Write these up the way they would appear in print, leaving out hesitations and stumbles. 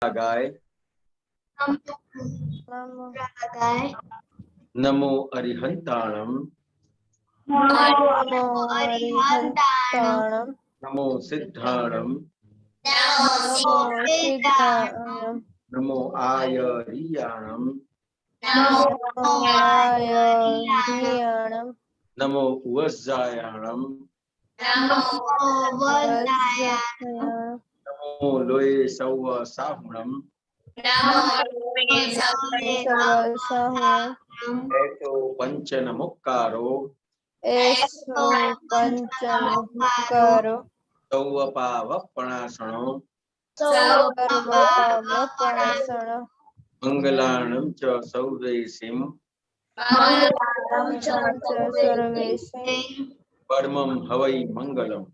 गाय नमो अरिहंताणम नमो सिद्धाणम नमो आयरियाणम नमो वज्जायाणम नमो लोये सौव साहुणम ऐतो पंचन मुक्कारो सौवपावपणासणो मंगलाणं च सौवेसिं परमं हवै मंगलम्।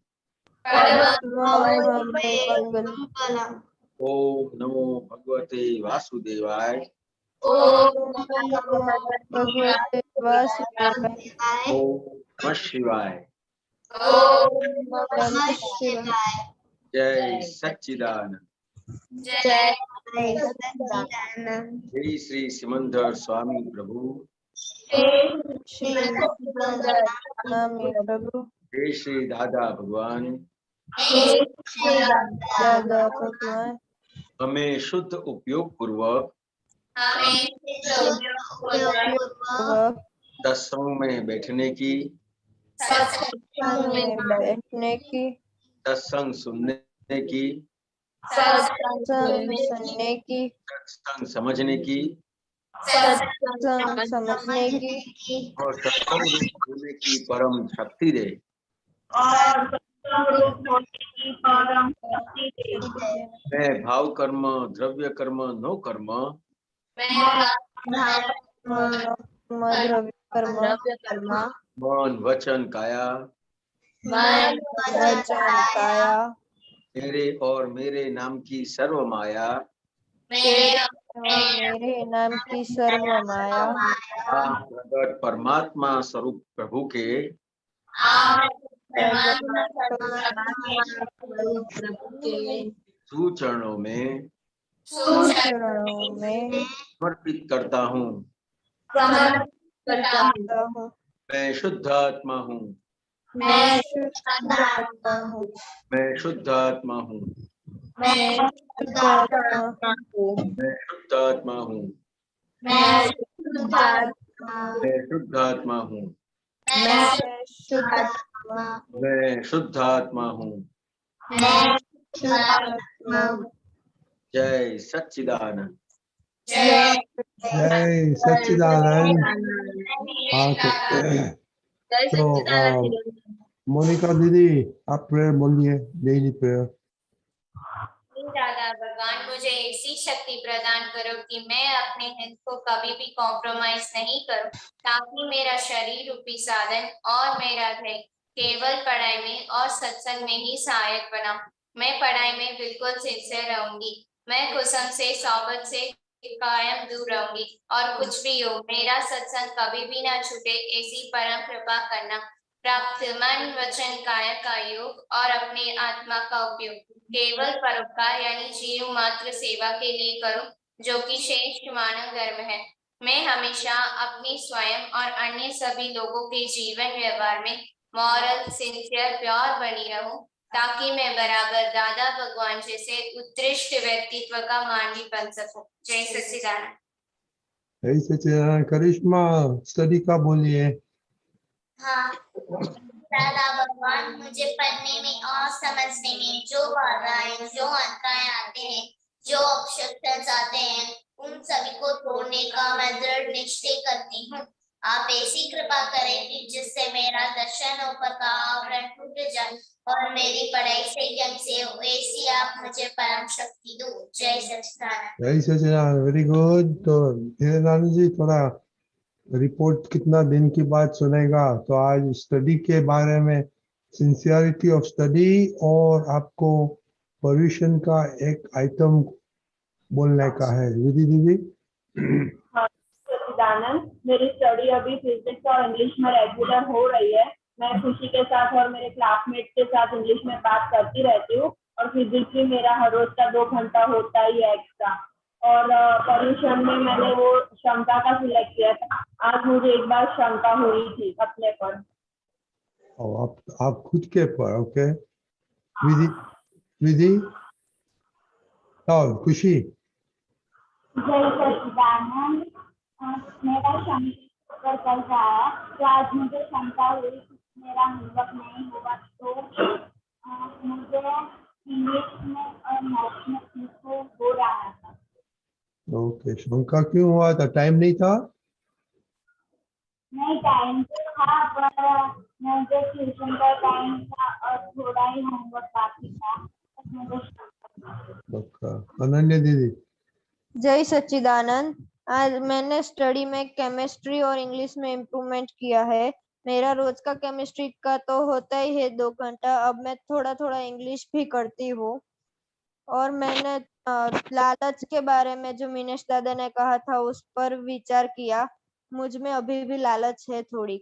ओम नमो भगवते वासुदेवाय। ओम नमः शिवाय। जय सच्चिदानंद। जय श्री सिमंदर स्वामी प्रभु। जय श्री दादा भगवान। हमें शुद्ध उपयोग पूर्वक सत्संग में बैठने की, सत्संग सुनने की, सत्संग समझने की और सत्संग रूप होने की परम शक्ति दे। मैं भाव कर्म, द्रव्य कर्म, नो कर्म, मन वचन काया मेरे और मेरे नाम की सर्व माया प्रगट परमात्मा स्वरूप प्रभु के सुचरणों में समर्पित करता हूँ। मैं शुद्ध आत्मा हूँ। मैं शुद्ध आत्मा हूँ। मैं शुद्ध आत्मा हूँ। मैं शुद्ध आत्मा हूँ। मैं शुद्ध आत्मा हूँ। मैं शुद्ध आत्मा हूँ। जय सच्चिदानंद। जय सच्चिदानंद। तो मोनिका दीदी आप प्रेयर बोलिए, डेली प्रेयर। दादा भगवान मुझे ऐसी शक्ति प्रदान करो कि मैं अपने हित को कभी भी कॉम्प्रोमाइज नहीं करूं, ताकि मेरा शरीर रूपी साधन और मेरा ध्येय केवल पढ़ाई में और सत्संग में ही सहायक बना। मैं पढ़ाई में बिल्कुल सिंसियर रहूंगी। मैं कुसंग से सोबत से कायम दूर रहूंगी और कुछ भी हो मेरा सत्संग कभी भी ना छूटे, ऐसी परम कृपा करना। प्राप्त मन वचन काया का योग और अपने आत्मा का उपयोग केवल परोपकार यानी जीव मात्र सेवा के लिए करूं, जो कि श्रेष्ठ मानव धर्म है। मैं हमेशा अपनी स्वयं और अन्य सभी लोगों के जीवन व्यवहार में मॉरल सिंसियर प्योर बनी रहूं, ताकि मैं बराबर दादा भगवान जैसे उत्कृष्ट व्यक्तित्व का मानवी बन सकूं। जय सच्चिदानंद। जय सच्चिदानंद। करिश्मा स्टडी का बोलिए। हाँ दादा भगवान मुझे पढ़ने में और समझने में जो बाधाएं जो अंतराय आते हैं, जो ऑब्स्टेकल्स आते हैं, उन सभी को तोड़ने का मैं दृढ़ निश्चय करती हूँ। आप ऐसी कृपा करें कि जिससे मेरा दर्शन ऊपर का आवरण टूट जाए और मेरी पढ़ाई सही ढंग से हो, ऐसी आप मुझे परम शक्ति दो। जय सच्चिदानंद। जय सच्चिदानंद। Very good. तो धीरेन्द्र जी थोड़ा रिपोर्ट कितना दिन की बात सुनेगा, तो आज स्टडी के बारे में, सिंसियरिटी ऑफ स्टडी और आपको पोल्यूशन का एक आइटम बोलने का है। विधि दीदी। सच्चिदानंद, मेरी स्टडी अभी फिजिक्स और इंग्लिश में रेगुलर हो रही है। मैं खुशी के साथ और मेरे क्लासमेट के साथ इंग्लिश में बात करती रहती हूँ और फिजिक्स भी मेरा हर रोज का 2 घंटा होता ही है एक्स्ट्रा। और पर्यूषण में मैंने वो शंका का सिलेक्ट किया था। आज मुझे एक बार शंका हुई थी अपने पर। आप खुद के पर, ओके। विधि विधि और खुशी। जय सच्चिदानंद। मेरा शंका चल रहा है तो आज मुझे शंका हुई कि मेरा होमवर्क नहीं हुआ तो मुझे इंग्लिश में और मैथ्स में इसको हो रहा था। ओके, शंका क्यों हुआ था? टाइम नहीं था? नहीं, टाइम तो था पर मुझे ट्यूशन का टाइम था और थोड़ा ही होमवर्क बाकी था तो मुझे ओके। अनन्या दीदी। जय सच्चिदानंद। आज मैंने स्टडी में केमिस्ट्री और इंग्लिश में इम्प्रूवमेंट किया है। मेरा रोज का केमिस्ट्री का तो होता ही है 2 घंटा। अब मैं थोड़ा थोड़ा इंग्लिश भी करती हूँ। और मैंने लालच के बारे में जो मिनेश दादा ने कहा था उस पर विचार किया। मुझ में अभी भी लालच है थोड़ी।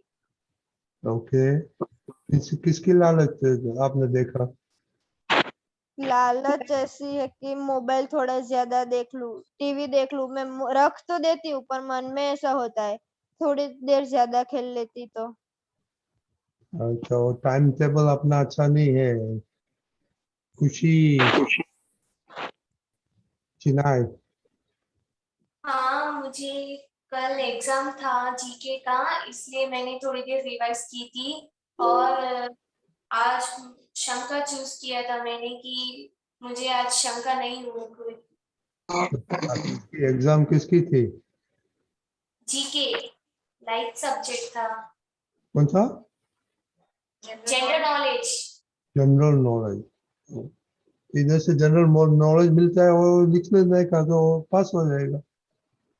ओके, किसकी लालच आपने देखा? लालच ऐसी है कि मोबाइल थोड़ा ज्यादा देख लूं, टीवी देख लूं। मैं रख तो देती हूँ पर मन में ऐसा होता है थोड़ी देर ज्यादा खेल लेती तो। अच्छा, वो टाइम टेबल अपना अच्छा नहीं है। खुशी चिनाई। हाँ, मुझे कल एग्जाम था जीके का, इसलिए मैंने थोड़ी देर रिवाइज की थी। और आज शंका चूज किया था मैंने कि मुझे आज शंका नहीं हुई कोई। एग्जाम किसकी थी? जीके लाइट सब्जेक्ट था, कौन सा? General knowledge. General knowledge. इधर से जनरल नॉलेज मिलता है, वो लिख लेने का तो पास हो जाएगा।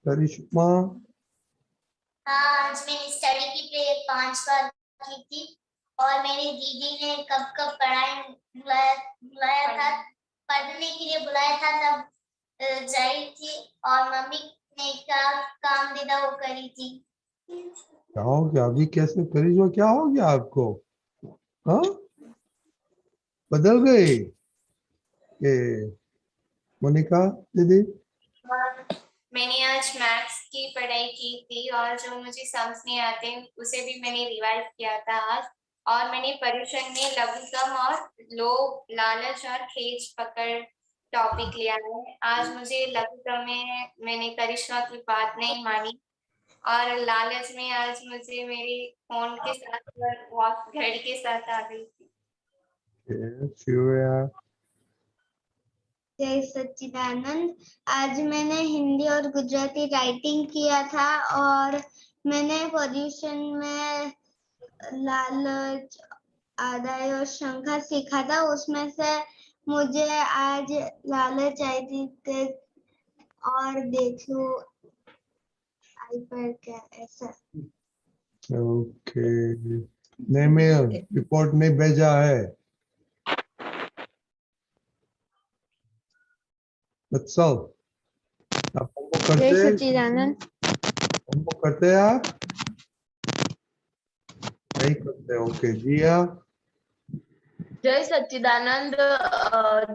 करिश्मा। हाँ, आज मैंने स्टडी की प्रेयर 5 बार की थी और मेरी दीदी ने कब कब बुलाया था, पढ़ने के लिए बुलाया था तब जाई थी। और मम्मी ने क्या काम दिया वो करी थी। क्या हो गया अभी? कैसे करिश्मा, क्या हो गया आपको? हाँ, बदल गए ये? मोनिका दीदी। मैंने आज मैथ्स की पढ़ाई की थी और जो मुझे समझ नहीं आते उसे भी मैंने रिवाइज किया था आज। और मैंने पर्यूषण में लघुतम और लोभ, लालच और खेच पकड़ टॉपिक लिया है। आज मुझे लघुतम में मैंने करिश्मा की बात नहीं मानी और लालच में आज मुझे मेरे फोन के साथ वॉच घड़ी के साथ आ गई थी। शिवया। जय सच्चिदानंद। आज मैंने हिंदी और गुजराती राइटिंग किया था और मैंने पर्यूषण में लालच, आदाय और शंका सीखा था। उसमें से मुझे आज लालच आई थी और देखो आईपैड क्या ऐसा। ओके, नहीं मैं रिपोर्ट नहीं भेजा है। वत्सल, आप होमवर्क करते जय हैं? सच्चिदानंद। होमवर्क करते हैं आप? नहीं करते? ओके जिया। जय सच्चिदानंद।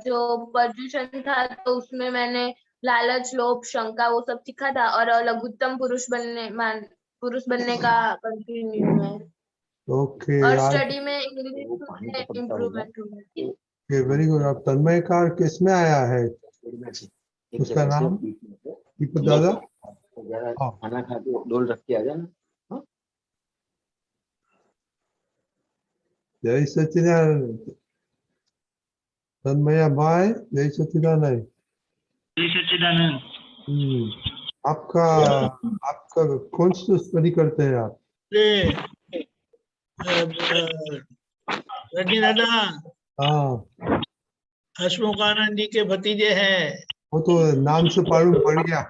जो पर्यूषण था तो उसमें मैंने लालच, लोभ, शंका वो सब सीखा था और लघुत्तम पुरुष बनने का कंटिन्यू है। ओके और आज स्टडी में इंग्लिश में इम्प्रूवमेंट हुआ। Very good. आप तन्मय कार किस में आया है? उसका नाम दीपक दादा। हाँ। खाना खा के डोल रख के आ जाना। जय सच्चिदानंद। तन्मया भाई, जय सच्चिदानंद। जय सच्चिदानंद। आपका आपका कौन सा स्टडी करते हैं आप? रजनी दादा हाँ, हसमुख आनंद जी के भतीजे हैं। वो तो नाम से मालूम पड़ गया।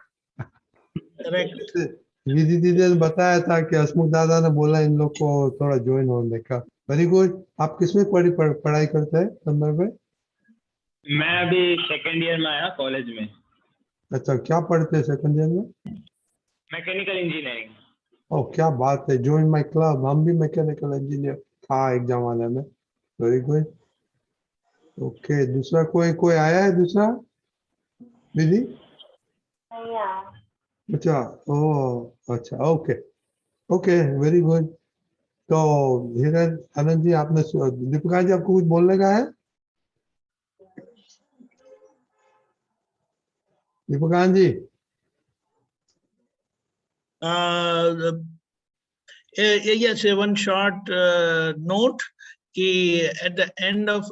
करेक्ट। विधि दीदी ने बताया था कि हसमुख दादा ने बोला इन लोग को थोड़ा ज्वाइन होने का। Very good. आप किसमें पढ़ाई करते हैं तन्मय भाई? मैं अभी सेकेंड ईयर में आया कॉलेज में। अच्छा, क्या पढ़ते हैं सेकंड ईयर में? Mechanical engineering. ओह, क्या बात है। Join my club. हम भी मैकेनिकल इंजीनियर था एक जमाने में। Very good. ओके, दूसरा कोई आया है दूसरा विधि? नहीं आया। अच्छा, ओ अच्छा, ओके ओके, वेरी गुड। तो हिरन आनंद जी, आपने दीपिका जी आपको कुछ बोलने का है? Deepika ji, yes, one short note कि at the end of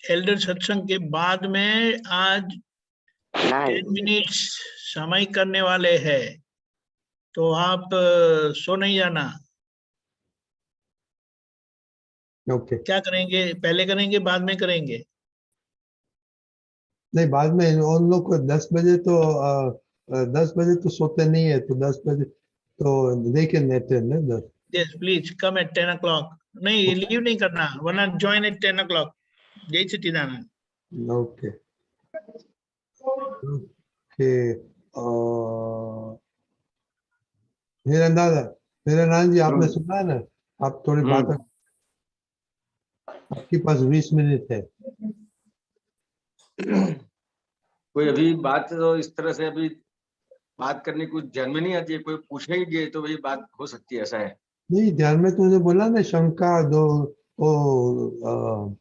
Elder सत्संग के बाद में आज 10 मिनट्स समय करने वाले हैं, तो आप सो नहीं जाना। ओके। क्या करेंगे, पहले करेंगे बाद में करेंगे? नहीं, बाद में उन लोग को 10 बजे तो 10 बजे तो सोते नहीं है, तो 10 बजे तो they can attend 10। Yes please come at 10 o'clock। नहीं, लीव नहीं करना, वरना ज्वाइन एट 10 o'clock। जय सच्चिदानंद। Okay okay. हिरन जी, आपने सुना है ना? आप थोड़ी बात, आपके पास 20 मिनट है। कोई अभी बात तो इस तरह से अभी बात करने की ध्यान में नहीं आती है, कोई पूछे ही दिए तो वही बात हो सकती है, ऐसा है। नहीं, ध्यान में तुमने बोला ना शंका दो, ओ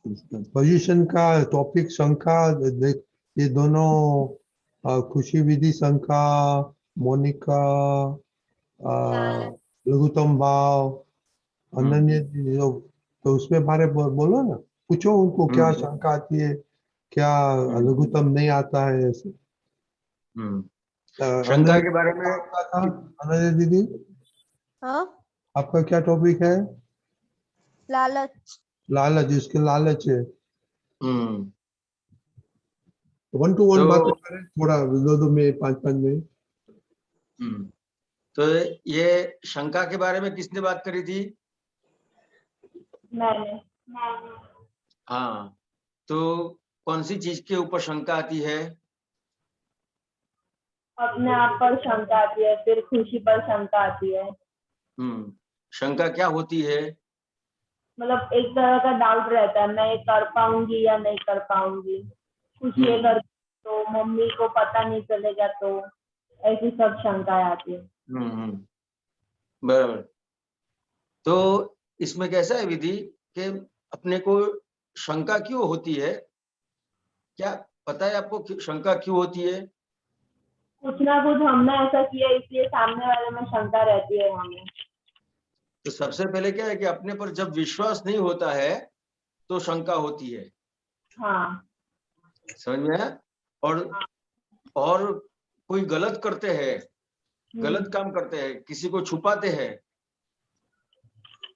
पोजीशन का टॉपिक शंका, देख ये दोनों खुशी विधि शंका, मोनिका लघुत्तम भाव, अनन्य जी लोग, तो उसमें बारे बोलो ना, पूछो उनको क्या शंका आती है, क्या लघुत्तम नहीं आता है ऐसे। शंका के बारे में अनन्या दीदी, हाँ, आपका क्या टॉपिक है? लालच। लालच, जिसके लालच है। 1 to 1 तो बात करें थोड़ा, 2 मिनट 5 मिनट। तो ये शंका के बारे में किसने बात करी थी? मैंने। हाँ, तो कौन सी चीज के ऊपर शंका आती है? अपने आप पर शंका आती है, फिर खुशी पर शंका आती है। शंका क्या होती है? मतलब एक तरह का डाउट रहता है, मैं ये कर पाऊंगी या नहीं कर पाऊंगी। कुछ ये कर तो मम्मी को पता नहीं चलेगा, तो ऐसी सब शंकाएं आती है। बराबर। तो इसमें कैसा है विधि कि अपने को शंका क्यों होती है? क्या पता है आपको शंका क्यों होती है? कुछ ना कुछ हमने ऐसा किया, इसलिए सामने वाले में शंका रहती है हमें। तो सबसे पहले क्या है कि अपने पर जब विश्वास नहीं होता है तो शंका होती है। हाँ, समझ में आया? और कोई गलत करते हैं, गलत काम करते हैं, किसी को छुपाते हैं,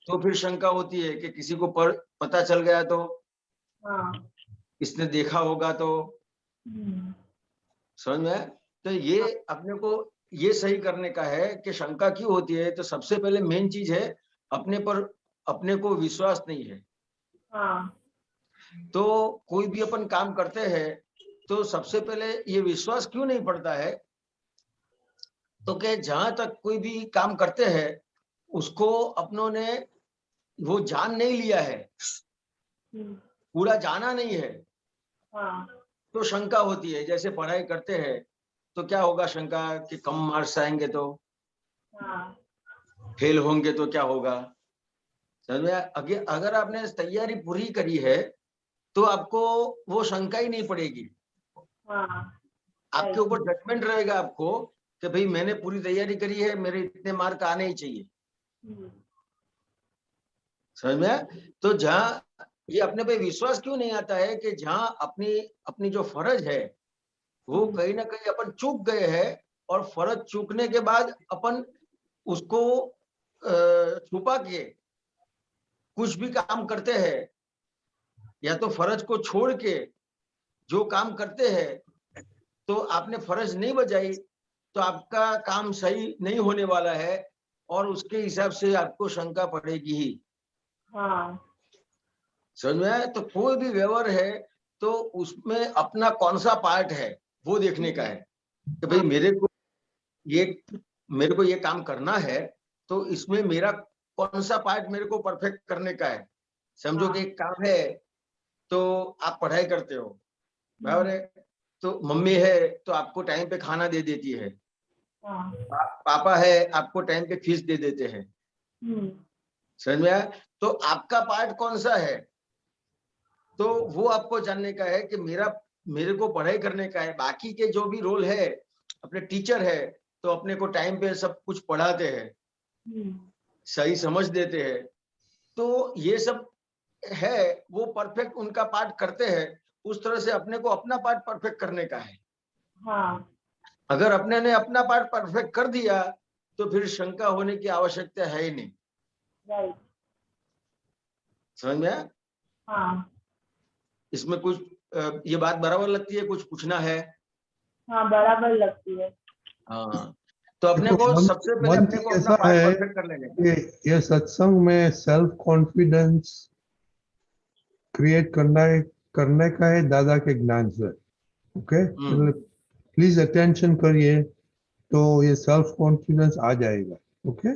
तो फिर शंका होती है कि किसी को पता चल गया तो, इसने देखा होगा तो। समझ में आया? तो ये अपने को ये सही करने का है कि शंका क्यों होती है। तो सबसे पहले मेन चीज है अपने को विश्वास नहीं है। तो कोई भी अपन काम करते हैं तो सबसे पहले ये विश्वास क्यों नहीं पड़ता है, तो कि जहां तक कोई भी काम करते हैं उसको अपनों ने वो जान नहीं लिया है, पूरा जाना नहीं है, तो शंका होती है। जैसे पढ़ाई करते हैं तो क्या होगा शंका कि कम मार्क्स आएंगे तो, फेल होंगे तो क्या होगा। समझ में? अगर आपने तैयारी पूरी करी है तो आपको वो शंका ही नहीं पड़ेगी। आपके ऊपर जजमेंट रहेगा आपको कि भाई मैंने पूरी तैयारी करी है, मेरे इतने मार्क आने ही चाहिए। समझ में? तो जहां ये अपने पे विश्वास क्यों नहीं आता है कि जहां अपनी जो फर्ज है वो कहीं ना कहीं अपन चूक गए हैं, और फर्ज चूकने के बाद अपन उसको छुपा के कुछ भी काम करते हैं, या तो फर्ज को छोड़ के जो काम करते हैं, तो आपने फर्ज नहीं बजाई तो आपका काम सही नहीं होने वाला है, और उसके हिसाब से आपको शंका पड़ेगी ही। समझ में आया? तो कोई भी व्यवहार है तो उसमें अपना कौन सा पार्ट है वो देखने का है कि भाई मेरे को ये काम करना है, तो इसमें मेरा कौन सा पार्ट मेरे को परफेक्ट करने का है। समझो हाँ। कि एक काम है तो आप पढ़ाई करते हो, बराबर है, तो मम्मी है तो आपको टाइम पे खाना दे देती है, हाँ। पापा है आपको टाइम पे फीस दे देते हैं, समझ में आया? तो आपका पार्ट कौन सा है, तो वो आपको जानने का है कि मेरे को पढ़ाई करने का है। बाकी के जो भी रोल है, अपने टीचर है तो अपने को टाइम पे सब कुछ पढ़ाते हैं, सही समझ देते हैं, तो ये सब है वो परफेक्ट उनका पार्ट करते हैं। उस तरह से अपने को अपना पार्ट परफेक्ट करने का है। हाँ। अगर अपने ने अपना पार्ट परफेक्ट कर दिया तो फिर शंका होने की आवश्यकता है ही नहीं। राइट। समझ में आया? हाँ। इसमें कुछ ये बात बराबर लगती है, कुछ पूछना है? हाँ, बराबर लगती है। हाँ, तो अपने देखो, को सबसे पहले मन अपने को अपना ऐसा पार्ट है परफेक्ट कर लेने का। कि ये सत्संग में सेल्फ कॉन्फिडेंस क्रिएट करने का है दादा के ज्ञान से। ओके, प्लीज अटेंशन करिए तो ये सेल्फ कॉन्फिडेंस आ जाएगा। ओके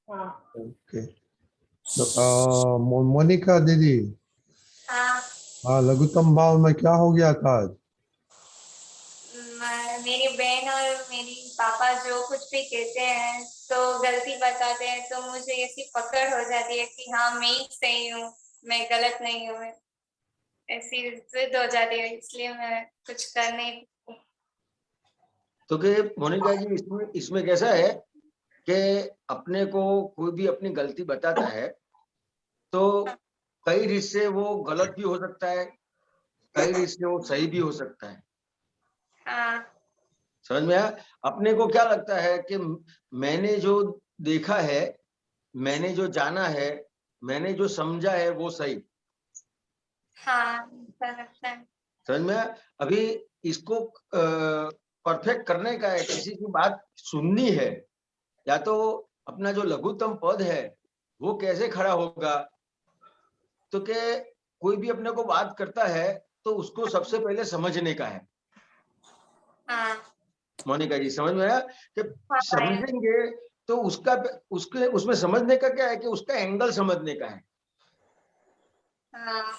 हाँ। ओके। तो मोनिका दीदी, हाँ, लघुत्तम भाव में क्या हो गया था आज? मेरी बहन और मेरी पापा जो कुछ भी कहते हैं तो गलती बताते हैं तो मुझे ऐसी पकड़ हो जाती है कि हाँ मैं ही सही हूँ, मैं गलत नहीं हूँ, ऐसी जिद हो जाती है, इसलिए मैं कुछ कर नहीं। तो कि मोनिका जी, इसमें कैसा है कि अपने को कोई भी अपनी गलती बताता है तो कई रिश्ते वो गलत भी हो सकता है, कई रिश्ते वो सही भी हो सकता है। हाँ, समझ में आया? अपने को क्या लगता है कि मैंने जो देखा है, मैंने जो जाना है, मैंने जो समझा है वो सही। हाँ, ऐसा लगता है। समझ में आया? अभी इसको परफेक्ट करने का है, किसी की बात सुननी है, या तो अपना जो लघुत्तम पद है वो कैसे खड़ा होगा, तो कि कोई भी अपने को बात करता है तो उसको सबसे पहले समझने का है। हाँ, मोनिका जी, समझ में आया? कि हाँ, समझेंगे तो उसमें समझने का क्या है कि उसका एंगल समझने का है, हाँ,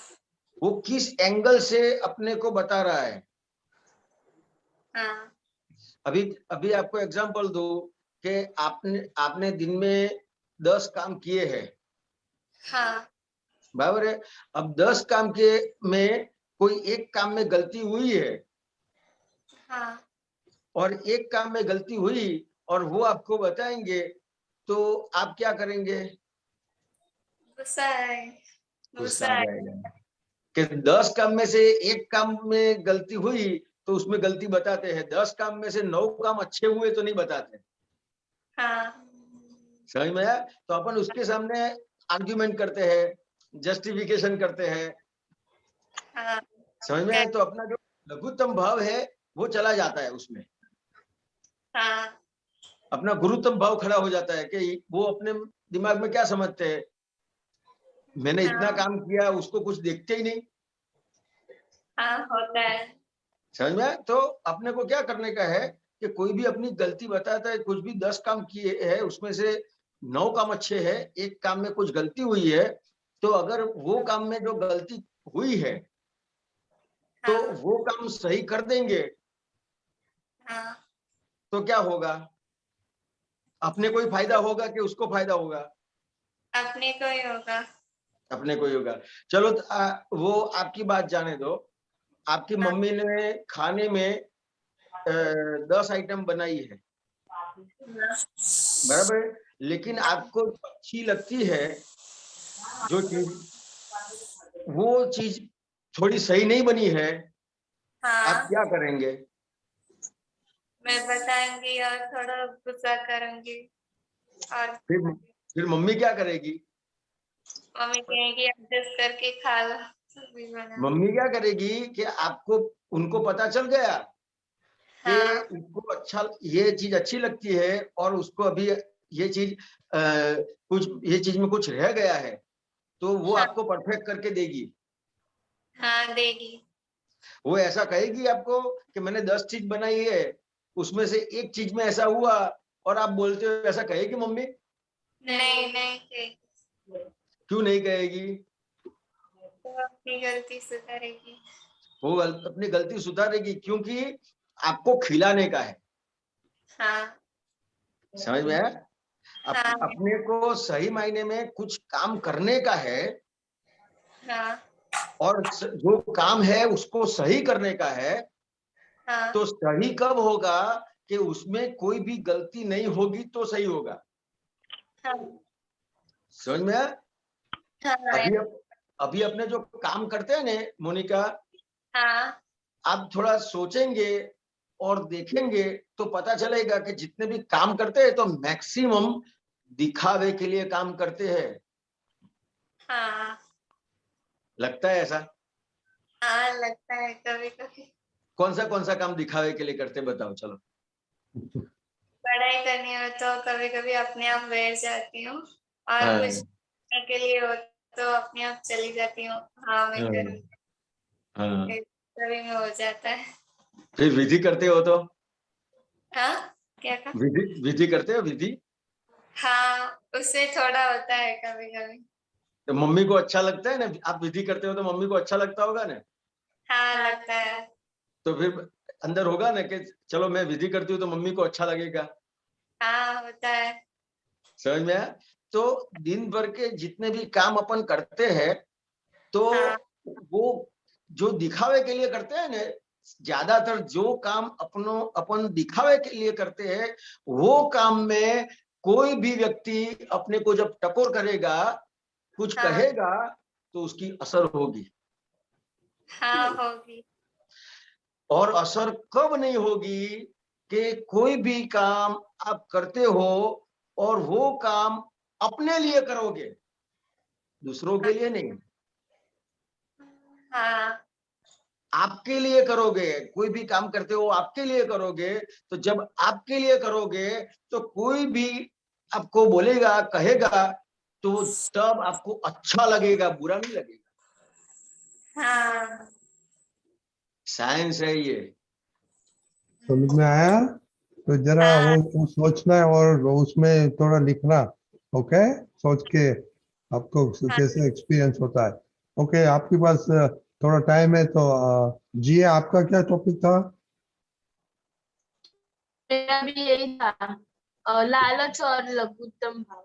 वो किस एंगल से अपने को बता रहा है। हाँ, अभी अभी आपको एग्जांपल दो कि आपने दिन में 10 काम किए हैं, हाँ, बराबर है। अब 10 काम के में कोई एक काम में गलती हुई है हाँ, और एक काम में गलती हुई और वो आपको बताएंगे तो आप क्या करेंगे? गुस्सा है, गुस्सा गुस्सा आ है। जाएगा कि 10 काम में से एक काम में गलती हुई तो उसमें गलती बताते हैं, 10 काम में से 9 काम अच्छे हुए तो नहीं बताते। हाँ, समझ में आया? तो अपन उसके सामने आर्ग्यूमेंट करते हैं, जस्टिफिकेशन करते हैं। हाँ, समझ में आया? तो अपना जो लघुत्तम भाव है वो चला जाता है उसमें, हाँ, अपना गुरुत्तम भाव खड़ा हो जाता है कि वो अपने दिमाग में क्या समझते हैं, मैंने इतना काम किया, उसको कुछ देखते ही नहीं। हाँ, होता है। समझ में आया? तो अपने को क्या करने का है कि कोई भी अपनी गलती बताता है, कुछ भी 10 काम किए हैं उसमें से 9 काम अच्छे हैं, एक काम में कुछ गलती हुई है, तो अगर वो काम में जो गलती हुई है तो हाँ, वो काम सही कर देंगे हाँ, तो क्या होगा? अपने को ही फायदा होगा कि उसको फायदा होगा? अपने को ही होगा। अपने को ही होगा। चलो वो आपकी बात जाने दो, आपकी मम्मी ने खाने में 10 आइटम बनाई है, बराबर है? लेकिन आपको अच्छी लगती है जो चीज, वो चीज थोड़ी सही नहीं बनी है, आप हाँ, क्या करेंगे? मैं बताऊंगी और थोड़ा गुस्सा करूंगी और फिर मम्मी क्या करेगी? मम्मी कहेगी एडजस्ट करके खा लो, सब्जी बना। मम्मी क्या करेगी कि आपको, उनको पता चल गया कि हाँ, उसको अच्छा, ये चीज अच्छी लगती है और उसको अभी ये चीज कुछ, ये चीज में कुछ रह गया है, तो वो हाँ, आपको परफेक्ट करके देगी। हाँ, देगी। वो ऐसा कहेगी आपको कि मैंने 10 चीज बनाई है, उसमें से एक चीज में ऐसा हुआ और आप बोलते हो, ऐसा कहेगी मम्मी? नहीं, नहीं कहेगी। क्यों नहीं कहेगी? तो अपनी गलती सुधारेगी। वो अपनी गलती सुधारेगी क्योंकि आपको खिलाने का है। हाँ समझ में आया? हाँ अपने को सही मायने में कुछ काम करने का है, हाँ और जो काम है उसको सही करने का है। हाँ तो सही कब होगा कि उसमें कोई भी गलती नहीं होगी तो सही होगा। हाँ समझ में आया? हाँ अभी अपने जो काम करते हैं ना मोनिका, हाँ आप थोड़ा सोचेंगे और देखेंगे तो पता चलेगा कि जितने भी काम करते हैं तो मैक्सिमम दिखावे के लिए काम करते हैं। हाँ लगता है ऐसा? हाँ लगता है कभी कभी। कौन सा काम दिखावे के लिए करते हैं बताओ चलो। पढ़ाई करनी हो तो कभी कभी अपने आप बैठ जाती हूँ, और हाँ, कुछ करने के लिए हो तो अपने आप चली जाती हूँ। हाँ मैं हाँ, करूँ, हाँ। कभी में हो जाता है। फिर विधि करते हो तो? हाँ क्या कहा? विधि करते हो विधि? हाँ उससे थोड़ा होता है कभी कभी। तो मम्मी को अच्छा लगता है ना? आप विधि करते हो तो मम्मी को अच्छा लगता होगा ना? हाँ लगता है। तो फिर अंदर होगा ना कि चलो मैं विधि करती हूँ तो मम्मी को अच्छा लगेगा। हाँ होता है। समझ में आया? तो दिन भर के जितने भी काम अपन करते हैं तो हाँ वो जो दिखावे के लिए करते हैं ना, ज्यादातर जो काम अपन दिखावे के लिए करते हैं वो काम में कोई भी व्यक्ति अपने को जब टकोर करेगा, कुछ हाँ कहेगा तो उसकी असर होगी। हाँ होगी। और असर कब नहीं होगी कि कोई भी काम आप करते हो और वो काम अपने लिए करोगे, दूसरों के लिए नहीं, हाँ आपके लिए करोगे। कोई भी काम करते हो आपके लिए करोगे। तो जब आपके लिए करोगे तो कोई भी आपको बोलेगा, कहेगा, तो तब आपको अच्छा लगेगा, बुरा नहीं लगेगा। हाँ साइंस है ये। समझ में आया? तो जरा हाँ वो सोचना है और उसमें थोड़ा लिखना। ओके, सोच के आपको हाँ कैसे एक्सपीरियंस होता है। ओके, आपके पास थोड़ा टाइम है तो जी आपका क्या टॉपिक था? मेरा भी यही था, लालच और लघुत्तम भाव।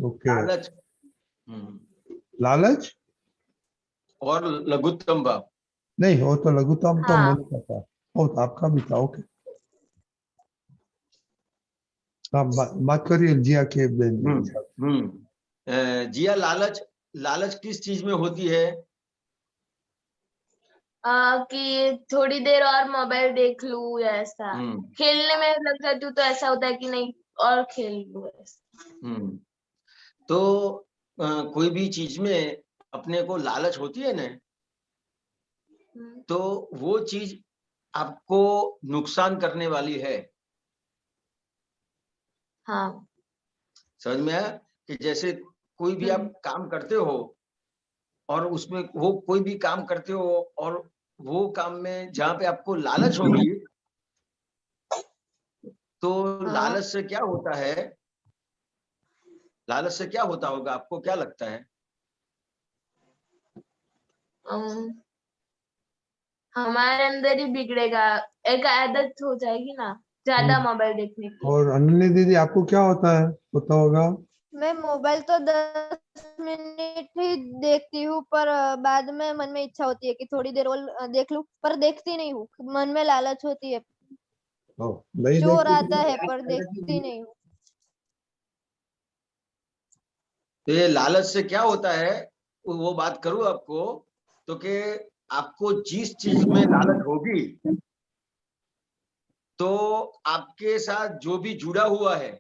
ओके, लालच लालच और लघुत्तम भाव। नहीं, वो तो लघुत्तम तो हाँ मैंने था, वो तो आपका भी था। ओके, आप बात करिए जिया के साथ। जिया, लालच लालच किस चीज में होती है? कि थोड़ी देर और मोबाइल देख लूं या ऐसा, खेलने में लग जाती हूँ तो ऐसा होता है कि नहीं और खेल लूं ऐसा। तो कोई भी चीज में अपने को लालच होती है ना, तो वो चीज आपको नुकसान करने वाली है। हाँ समझ में आया? कि जैसे कोई भी आप काम करते हो और उसमें वो कोई भी काम करते हो और वो काम में जहां पे आपको लालच होगी, तो लालच से क्या होता है? लालच से क्या होता होगा, आपको क्या लगता है? हमारे अंदर ही बिगड़ेगा, एक आदत हो जाएगी ना ज्यादा मोबाइल देखने की। और अनन्या दीदी आपको क्या होता है, पता होगा? मैं मोबाइल तो 10 मिनट ही देखती हूँ, पर बाद में मन में इच्छा होती है कि थोड़ी देर और देख लूं, पर देखती नहीं हूँ। मन में लालच होती है, नहीं चोर देखते आता है, पर तो देखती नहीं हूँ। तो ये लालच से क्या होता है, वो बात करूं आपको, तो कि आपको जिस चीज में लालच होगी तो आपके साथ जो भी जुड़ा हुआ है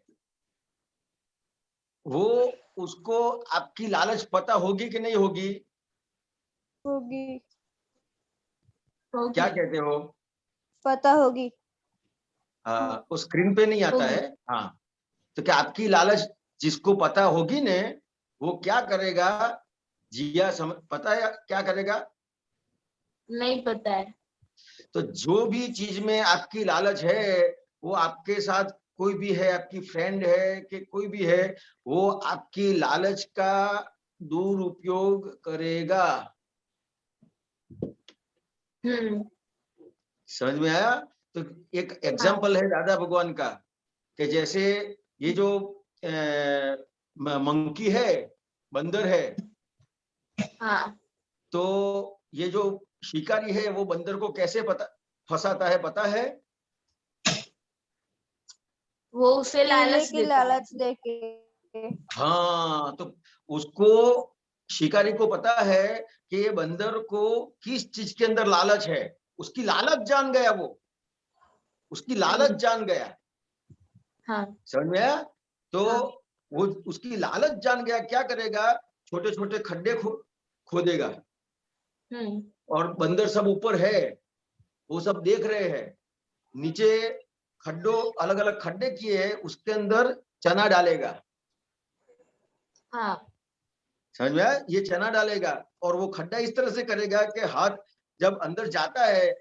वो उसको आपकी लालच पता होगी कि नहीं होगी? होगी। क्या कहते हो? पता होगी। वो स्क्रीन पे नहीं आता है। हाँ, तो क्या आपकी लालच जिसको पता होगी ने, वो क्या करेगा? जिया पता है क्या करेगा? नहीं पता है। तो जो भी चीज में आपकी लालच है वो आपके साथ कोई भी है, आपकी फ्रेंड है कि कोई भी है, वो आपकी लालच का दुरुपयोग करेगा। समझ में आया? तो एक एग्जाम्पल है दादा भगवान का कि जैसे ये जो मंकी है, बंदर है, हाँ, तो ये जो शिकारी है वो बंदर को कैसे फंसाता है पता है? वो उसे केले लालच की देता है। लालच देके। हाँ, तो उसको, शिकारी को पता है कि ये बंदर को किस चीज के अंदर लालच है, उसकी लालच जान गया, वो उसकी लालच जान गया। हाँ, समझ में आया? तो हाँ। वो उसकी लालच जान गया, क्या करेगा, छोटे छोटे खड्डे खोदेगा, और बंदर सब ऊपर है, वो सब देख रहे हैं, नीचे खड्डों, अलग अलग खड्डे किए हैं, उसके अंदर चना डालेगा। हाँ, समझ में आया? ये चना डालेगा, और वो खड्डा इस तरह से करेगा कि हाथ जब अंदर जाता है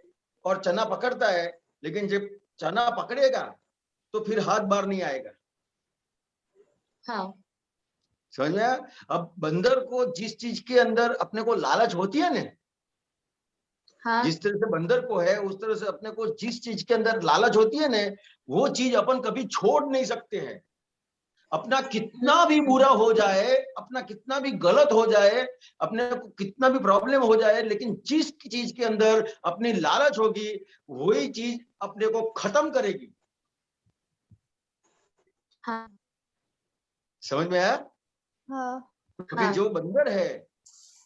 और चना पकड़ता है, लेकिन जब चना पकड़ेगा तो फिर हाथ बाहर नहीं आएगा। हाँ, समझ में आया? अब बंदर को जिस चीज के अंदर अपने को लालच होती है ना, हाँ, जिस तरह से बंदर को है, उस तरह से अपने को जिस चीज के अंदर लालच होती है ना, वो चीज अपन कभी छोड़ नहीं सकते हैं। अपना कितना भी बुरा हो जाए, अपना कितना भी गलत हो जाए, अपने को कितना भी प्रॉब्लम हो जाए, लेकिन जिस चीज के अंदर अपनी लालच होगी, वही चीज अपने को खत्म करेगी। हाँ, समझ में आया? हाँ, तो फिर जो बंदर है,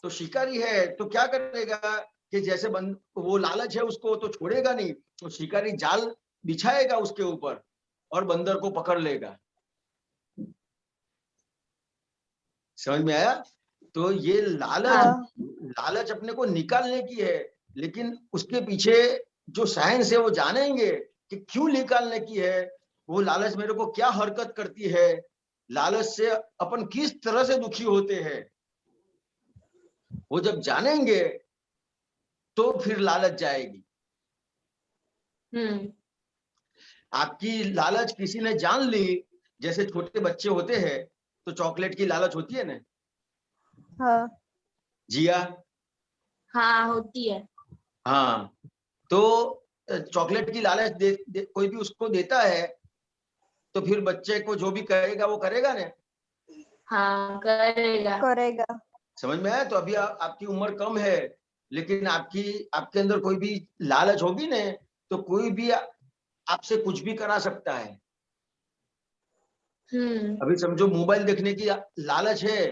तो शिकारी है, तो क्या करेगा कि जैसे वो लालच है उसको तो छोड़ेगा नहीं, तो शिकारी जाल बिछाएगा उसके ऊपर और बंदर को पकड़ लेगा। समझ में आया? तो ये लालच अपने को निकालने की है, लेकिन उसके पीछे जो साइंस है वो जानेंगे कि क्यों निकालने की है, वो लालच मेरे को क्या हरकत करती है, लालच से अपन किस तरह से दुखी होते हैं, वो जब जानेंगे तो फिर लालच जाएगी। आपकी लालच किसी ने जान ली, जैसे छोटे बच्चे होते हैं तो चॉकलेट की लालच होती है ना, हाँ, जिया? हाँ, होती है। हाँ, तो चॉकलेट की लालच कोई भी उसको देता है, तो फिर बच्चे को जो भी कहेगा वो करेगा ना। हाँ, करेगा। करेगा। समझ में आया? तो अभी आपकी उम्र कम है, लेकिन आपके अंदर कोई भी लालच होगी ना, तो कोई भी आपसे कुछ भी करा सकता है। अभी समझो मोबाइल देखने की लालच है,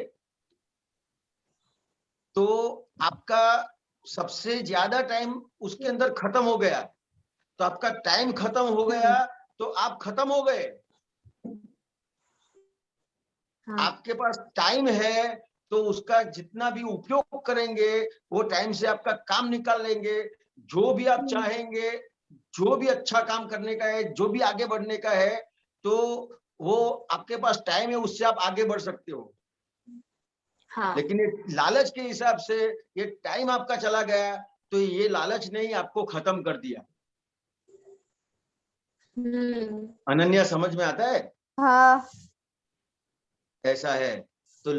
तो आपका सबसे ज्यादा टाइम उसके अंदर खत्म हो गया, तो आपका टाइम खत्म हो गया, तो आप खत्म हो गए। आपके पास टाइम है, तो उसका जितना भी उपयोग करेंगे, वो टाइम से आपका काम निकाल लेंगे, जो भी आप चाहेंगे, जो भी अच्छा काम करने का है, जो भी आगे बढ़ने का है, तो वो आपके पास टाइम है, उससे आप आगे बढ़ सकते हो। हाँ, लेकिन ये लालच के हिसाब से ये टाइम आपका चला गया, तो ये लालच ने ही आपको खत्म कर दिया। अनन्या, समझ में आता है? हाँ, ऐसा है। तो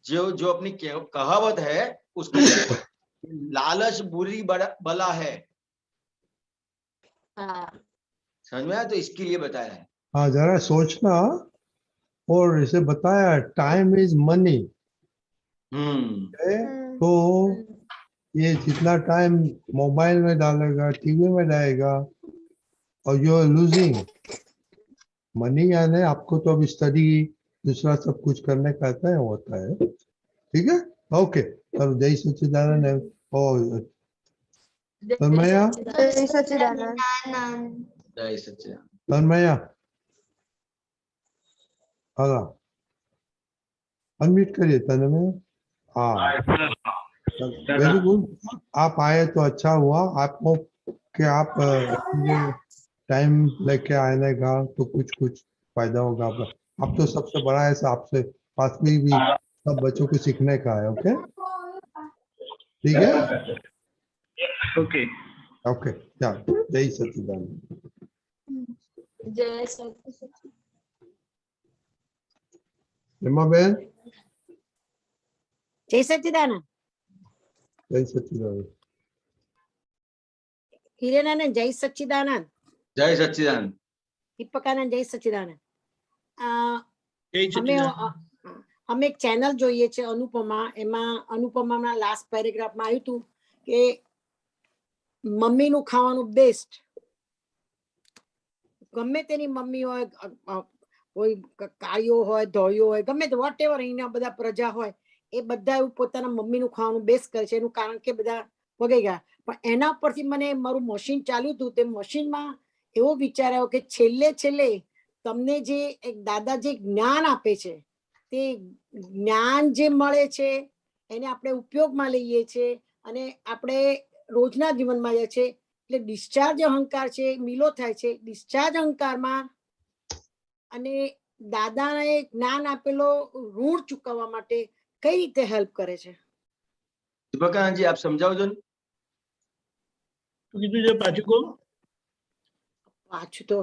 जो जो अपनी कहावत है उसके लिए, लालच बुरी बला है। समझ में आया? तो इसके लिए बताया है। हाँ, जरा सोचना, और इसे बताया टाइम इज मनी। तो ये जितना टाइम मोबाइल में डालेगा, टीवी में डालेगा, और यू आर लूजिंग मनी। यानी आपको तो अब स्टडी दूसरा सब कुछ करने का होता है। ठीक है, ओके। अब जय सच्चिदानंद है। और तन्मया, जय सच्चिदानंद। जय सच्चिदानंद। तन्मया, हाँ, अनम्यूट करिए तन्मया। हाँ, वेरी गुड। आप आए तो अच्छा हुआ। आपको कि आप टाइम लेके आने का तो कुछ कुछ फायदा होगा आपका। आप तो सबसे बड़ा है, आपसे पास में भी सब बच्चों को सीखने का है। ओके, ठीक है, ओके। ओके। जय सच्चिदानंद। जय सच्चिदानंद। હેમાબેન, જય સચ્ચિદાનંદ. જય સચ્ચિદાનંદ. હિરેનાનંદ જય સચ્ચિદાનંદ. જય સચ્ચિદાનંદ. દીપકાનંદ જય સચ્ચિદાનંદ. જય સચ્ચિદાનંદ. અમે એક ચેનલ જોઈએ છે અનુપમા. એમાં અનુપમાના લાસ્ટ પેરેગ્રાફમાં આવ્યું હતું કે મમ્મીનું ખાવાનું બેસ્ટ. ગમે તેની મમ્મી હોય, કોઈ કાળીઓ હોય, ધોળીઓ હોય, ગમે તે વોટ એવર અહીંના બધા પ્રજા હોય, એ બધા એવું પોતાના મમ્મીનું ખાવાનું બેસ્ટ કરે છે. એનું કારણ કે બધા વગાઈ ગયા. પણ એના પરથી મને મારું મશીન ચાલ્યું હતું, તે મશીનમાં એવો વિચાર આવ્યો કે છેલ્લે તમને જે એક દાદા જે જ્ઞાન આપે છે, તે જ્ઞાન જે મળે છે એને આપણે ઉપયોગમાં લઈએ છીએ અને આપણે રોજના જીવનમાં જાય છે. એટલે ડિસ્ચાર્જ અહંકાર છે, મિલો થાય છે. ડિસ્ચાર્જ અહંકારમાં અને દાદાને જ્ઞાન આપેલો ઋણ ચૂકવવા માટે કઈ રીતે હેલ્પ કરે છે? દીપકાનંદજી, આપ સમજાવજો ને. કીધું છે પાછું કહો. પાછું તો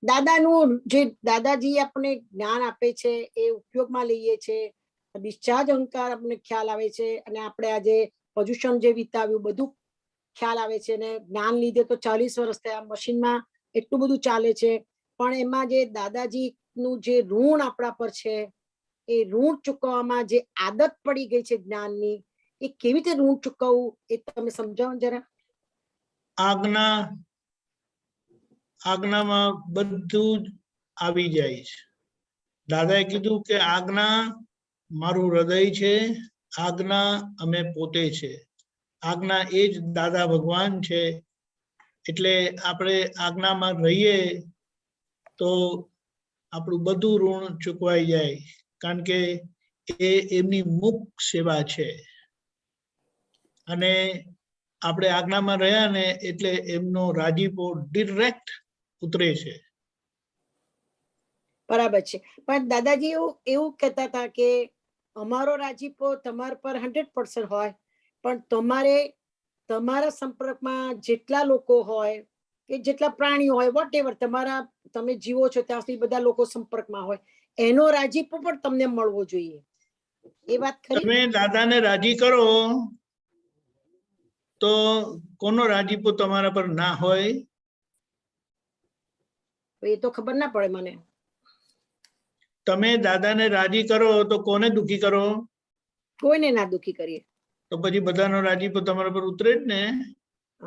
દાદાનું જે દાદાજી આપણે જ્ઞાન આપે છે એ ઉપયોગમાં લઈએ છે. ડિસ્ચાર્જ અહંકાર આપણને ખ્યાલ આવે છે અને આપણે આજે પોઝિશન જે વિતાવ્યું બધું ખ્યાલ આવે છે. અને જ્ઞાન લીધે તો 40 વર્ષ થયા, મશીનમાં એટલું બધું ચાલે છે. પણ એમાં જે દાદાજી નું જે ઋણ આપણા પર છે, એ ઋણ ચૂકવવામાં જે આદત પડી ગઈ છે જ્ઞાનની, એ કેવી રીતે ઋણ ચૂકવવું એ તમે સમજાવો જરા. આજ્ઞામાં બધું જ આવી જાય છે. દાદાએ કીધું કે આજ્ઞા મારું હૃદય છે, આજ્ઞા અમે પોતે છે. આજ્ઞા એ જ દાદા ભગવાન છે. એટલે આપણે આજ્ઞામાં રહીએ તો આપણું બધું ઋણ ચૂકવાઈ જાય, કારણ કે એ એમની મુખ્ય સેવા છે. અને આપણે આજ્ઞામાં રહ્યા ને એટલે એમનો રાજીપો ડિરેક્ટ ઉતરે છે. બરાબર છે. પણ દાદાજી એવું કહેતા હતા કે અમારો રાજીપો તમારા પર 100% હોય, પણ તમારા સંપર્કમાં જેટલા લોકો હોય કે જેટલા પ્રાણીઓ હોય, વોટ એવર તમે જીવો છો ત્યાં સુધી બધા લોકો સંપર્કમાં હોય, એનો રાજીપો પણ તમને મળવો જોઈએ. એ વાત ખરી? તમે દાદાને રાજી કરો તો કોનો રાજીપો તમારા પર ના હોય? એ તો ખબર ના પડે મને. તમે દાદાને રાજી કરો તો કોને દુખી કરો? કોઈને ના દુખી કરીએ. તો પછી બધાનો રાજીપો તમારા પર ઉતરે જ ને.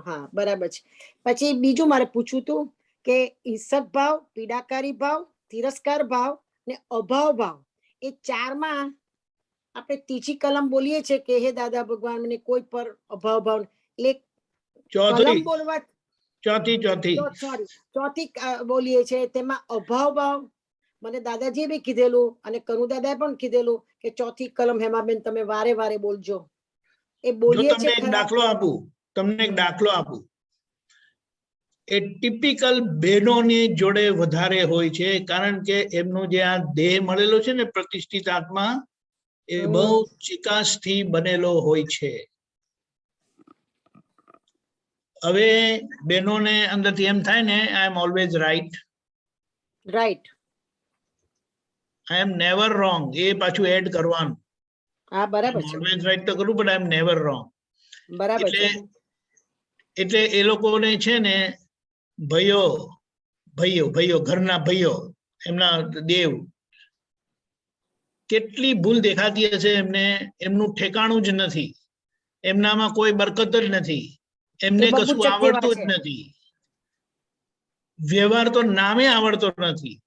હા, બરાબર છે. પછી બીજું મારે પૂછવું હતું કે ઈર્ષદ ભાવ, પીડાકારી ભાવ, તિરસ્કાર ભાવ ને અભાવ ભાવ, એ ચારમાં આપણે ત્રીજી કલમ બોલીએ છીએ કે હે દાદા ભગવાન મને કોઈ પર અભાવ ભાવ, એટલે કલમ બોલવા ચોથી બોલીએ છીએ, તેમાં અભાવ ભાવ મને દાદાજીએ બી કીધેલું અને કનુ દાદાએ પણ કીધેલું કે ચોથી કલમ હેમાબેન તમે વારે વારે બોલજો. એ બોલીએ છીએ. તમને એક દાખલો આપું. એ ટિપિકલ બહેનોની જોડે વધારે હોય છે, કારણ કે એમનો જે આ દેહ મળેલો છે ને પ્રતિષ્ઠિત આત્મા, એ બહુ ચિકાસથી બનેલો હોય છે. હવે બહેનોને અંદરથી એમ થાય ને I am always right, I am never wrong. એ પાછું એડ કરવાનું. હા, બરાબર છે. ઓલવેઝ રાઈટ તો કરું, but I am never wrong. બરાબર છે. એટલે એ લોકોને છે ને ભાઈઓ ઘરના ભાઈઓ, એમના દેવ, કેટલી ભૂલ દેખાતી હશે એમને. એમનું ઠેકાણું જ નથી, એમનામાં કોઈ બરકત જ નથી, એમને કશું આવડતું જ નથી, વ્યવહાર તો નામે આવડતો નથી,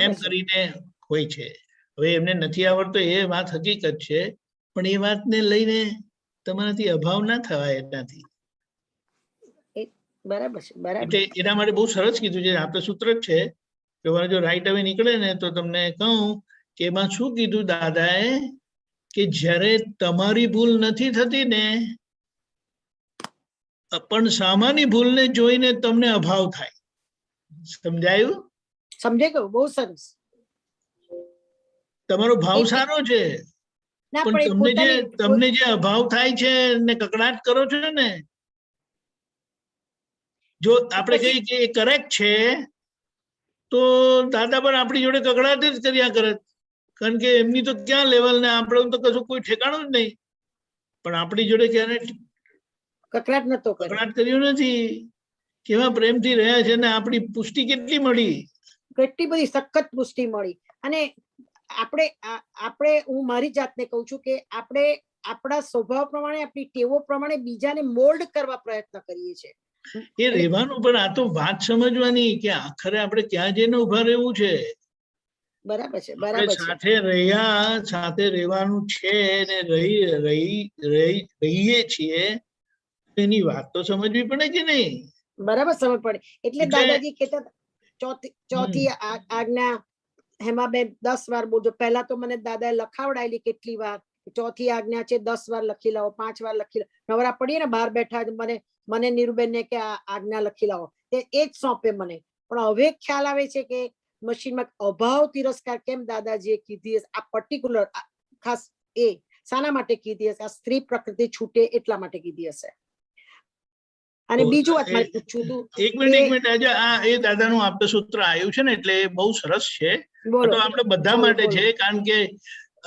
એમ કરીને હોય છે. હવે એમને નથી આવડતો એ વાત હકીકત છે, પણ એ વાતને લઈને તમારાથી અભાવ ના થવાય એનાથી. બરાબર છે. બરાબર. એટલે એના માટે બહુ સરસ કીધું છે. આપણે સૂત્ર જ છે કે જો રાઈટ હવે નીકળે ને તો તમને કહું કે એમાં શું કીધું દાદાએ કે જ્યારે તમારી ભૂલ નથી થતી ને, પણ સામાન્ય ભૂલને જોઈને તમને અભાવ થાય. સમજાયું? સમજાઈ ગયું. બહુ સરસ. તમારો ભાવ સારો છે, પણ તમને જે અભાવ થાય છે ને કકડાટ કરો છો ને, જો આપણે કહીએ કે એ કરેક્ટ છે તો દાદા પણ આપણી જોડે કકડાટ જ કર્યા કરે, કારણ કે એમની તો ક્યાં લેવલ ને આપણે તો કશું કોઈ ઠેકાણું જ નહીં, પણ આપણી જોડે ક્યારે કકડાટ નતો કર્યો. કકડાટ કર્યું નથી. કેવા પ્રેમથી રહ્યા છે ને આપણી પુષ્ટિ કેટલી મળી, કેટલી બધી સખત પુષ્ટિ મળી. અને આપણે હું મારી જાતને કહું છું કે આપણે આપણા સ્વભાવ પ્રમાણે, આપણી ટેવો પ્રમાણે બીજાને મોલ્ડ કરવા પ્રયત્ન કરીએ છીએ. એ રહેવાનું, પણ આ તો વાત સમજવાની કે આખરે આપણે ક્યાં જઈને ઉભા રહેવું છે. બરાબર છે, આપણે બરાબર છે. સાથે રહ્યા, સાથે રહેવાનું છે ને રહીએ છીએ, એની વાત તો સમજવી પડે કે નહીં? બરાબર સમજ પડે. એટલે એટલે- દાદાજી કહેતા હતા, ચોથી આજ્ઞા હેમાબેન 10 વાર બોલજો. પહેલા તો મને દાદાએ લખાવડાયેલી કેટલી વાર, ચોથી આજ્ઞા છે 10 વાર લખી લાવો, 5 વાર લખી લાવો. નવરા પડીએ ને બહાર બેઠા મને નીરુબેન ને કે આ આજ્ઞા લખી લાવો, એ જ સોંપે મને. પણ હવે ખ્યાલ આવે છે કે મશીનમાં અભાવ તિરસ્કાર કેમ દાદાજીએ કીધી હશે, આ પર્ટિક્યુલર ખાસ એ શાના માટે કીધી હશે? આ સ્ત્રી પ્રકૃતિ છૂટે એટલા માટે કીધી હશે. અને બીજું વાત મારે પૂછવું હતું. એક મિનિટ આજે આ એ દાદાનું આપતસૂત્ર આવ્યું છે ને, એટલે એ બહુ સરસ છે. બોલો, તો આપણે બધા બોલો, માટે બોલો. છે, કારણ કે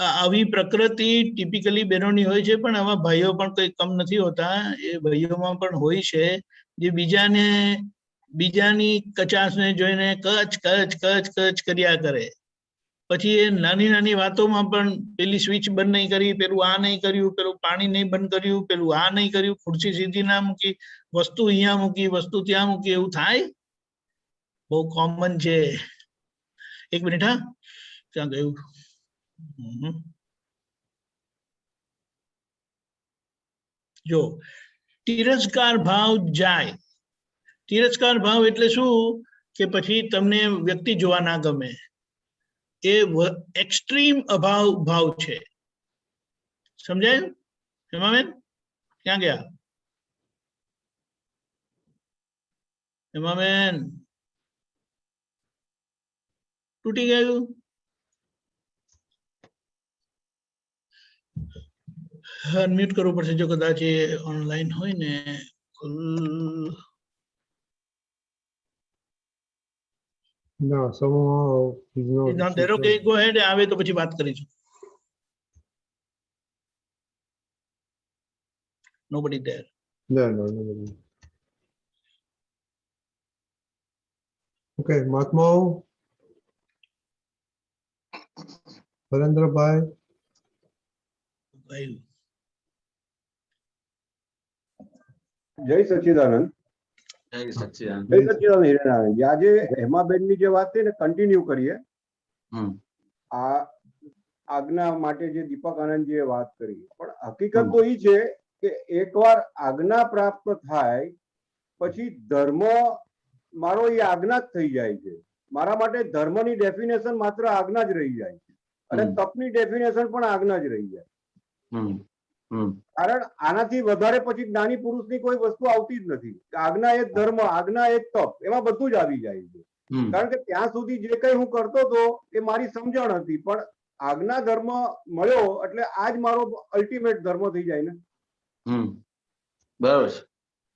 આવી પ્રકૃતિ ટિપિકલી બહેનોની હોય છે, પણ આવા ભાઈઓ પણ કઈ કમ નથી હોતા. એ ભાઈઓમાં પણ હોય છે જે બીજાની કચાશને જોઈને કચ કચ કચ કચ કર્યા કરે. પછી એ નાની નાની વાતોમાં પણ પેલી સ્વિચ બંધ નહીં કરી, પેલું આ નહીં કર્યું, પેલું પાણી નહીં બંધ કર્યું, પેલું આ નહીં કર્યું, ખુરશી સીધી ના મૂકી, વસ્તુ અહીંયા મૂકી, વસ્તુ ત્યાં મૂકી, એવું થાય. બહુ કોમન છે. એક મિનિટ, હા, ત્યાં ગયું. જો તિરસ્કાર ભાવ જાય, તિરસ્કાર ભાવ એટલે શું કે પછી તમને વ્યક્તિ જોવા ના ગમે, એ એક્સ્ટ્રીમ અભાવ ભાવ છે. સમજાયું હેમાબેન? ક્યાં ગયા હેમાબેન? તૂટી ગયું. અનમ્યુટ કરવું પડશે જો કદાચ એ ઓનલાઈન હોય ને. No, somehow he's not. Okay, go ahead. આવે તો પછી વાત કરીશું. Nobody there. No, nobody. Okay, Mahatmao. Harendrabhai. જય સચ્ચિદાનંદ. જય સચ્ચિદાનંદ. જય સચ્ચિદાનંદ હિરેનાનંદ. આજે હેમાબેનની જે વાત થઈ ને કન્ટિન્યુ કરીએ. આ આજ્ઞા માટે જે દીપક આનંદજીએ વાત કરી, પણ હકીકત તો એ છે કે એકવાર આજ્ઞા પ્રાપ્ત થાય પછી ધર્મ મારો એ આજ્ઞા જ થઈ જાય છે. મારા માટે ધર્મની ડેફિનેશન માત્ર આજ્ઞા જ રહી જાય છે, અને તપની ડેફિનેશન પણ આજ્ઞા જ રહી જાય. કારણ આનાથી વધારે પછી જ્ઞાની પુરુષની કોઈ વસ્તુ આવતી જ નથી. આજ્ઞા એ ધર્મ, આજ્ઞા એ તપ, એમાં બધું જ આવી જાય છે. કારણ કે ત્યાં સુધી જે કઈ હું કરતો હતો એ મારી સમજણ હતી, પણ આજ્ઞા ધર્મ મળ્યો એટલે આજ મારો અલ્ટિમેટ ધર્મ થઈ જાય ને. બરાબર છે,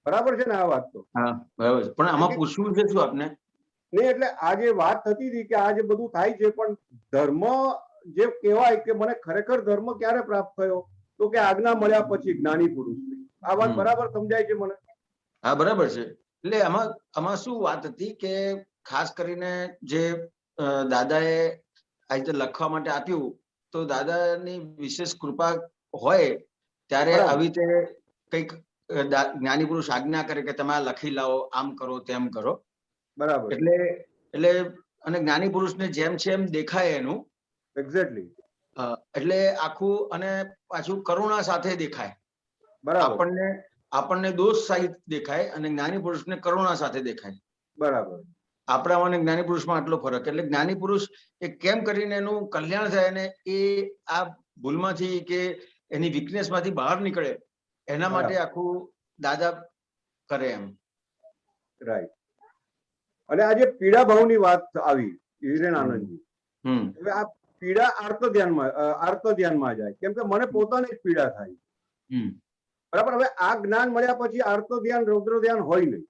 બરાબર છે ને આ વાત તો? હા બરાબર છે. પણ આમાં પૂછવું છે શું આપને? નહીં, એટલે આ જે વાત થતી હતી કે આ જે બધું થાય છે, પણ ધર્મ જે કહેવાય કે મને ખરેખર ધર્મ ક્યારે પ્રાપ્ત થયો, તો કે આજ્ઞા મળ્યા પછી જ્ઞાની પુરુષની. આ વાત બરાબર સમજાય છે મને? હા બરાબર છે. એટલે આમાં શું વાત હતી કે ખાસ કરીને જે દાદાએ આ રીતે લખવા માટે આપ્યું, તો દાદાની વિશેષ કૃપા હોય ત્યારે આવી રીતે કંઈક જ્ઞાની પુરુષ આજ્ઞા કરે કે તમે આ લખી લાવો, આમ કરો, તેમ કરો. બરાબર. એટલે અને જ્ઞાની પુરુષને જેમ છે એમ દેખાય એનું. એક્ઝેક્ટલી. એટલે આખું, અને પાછું કરુણા સાથે દેખાય. બરાબર. આપણને દોષ સહિત દેખાય અને જ્ઞાની પુરુષને કરુણા સાથે દેખાય. બરાબર. આપણામાં અને જ્ઞાની પુરુષમાં આટલો ફરક. એટલે જ્ઞાની પુરુષ એ કેમ કરીને એનું કલ્યાણ થાય અને એ આ ભૂલમાંથી કે એની વીકનેસ માંથી બહાર નીકળે, એના માટે આખું દાદા કરે એમ. રાઈટ. અને આજે પીડા ભાવની વાત આવી હિરેનાનંદજી, હવે આ પીડા આર્ત ધ્યાનમાં જાય, કેમ કે મને પોતાને જ પીડા થાય. બરાબર. હવે આ જ્ઞાન મળ્યા પછી આર્ત ધ્યાન, રૌદ્ર ધ્યાન હોય નહીં.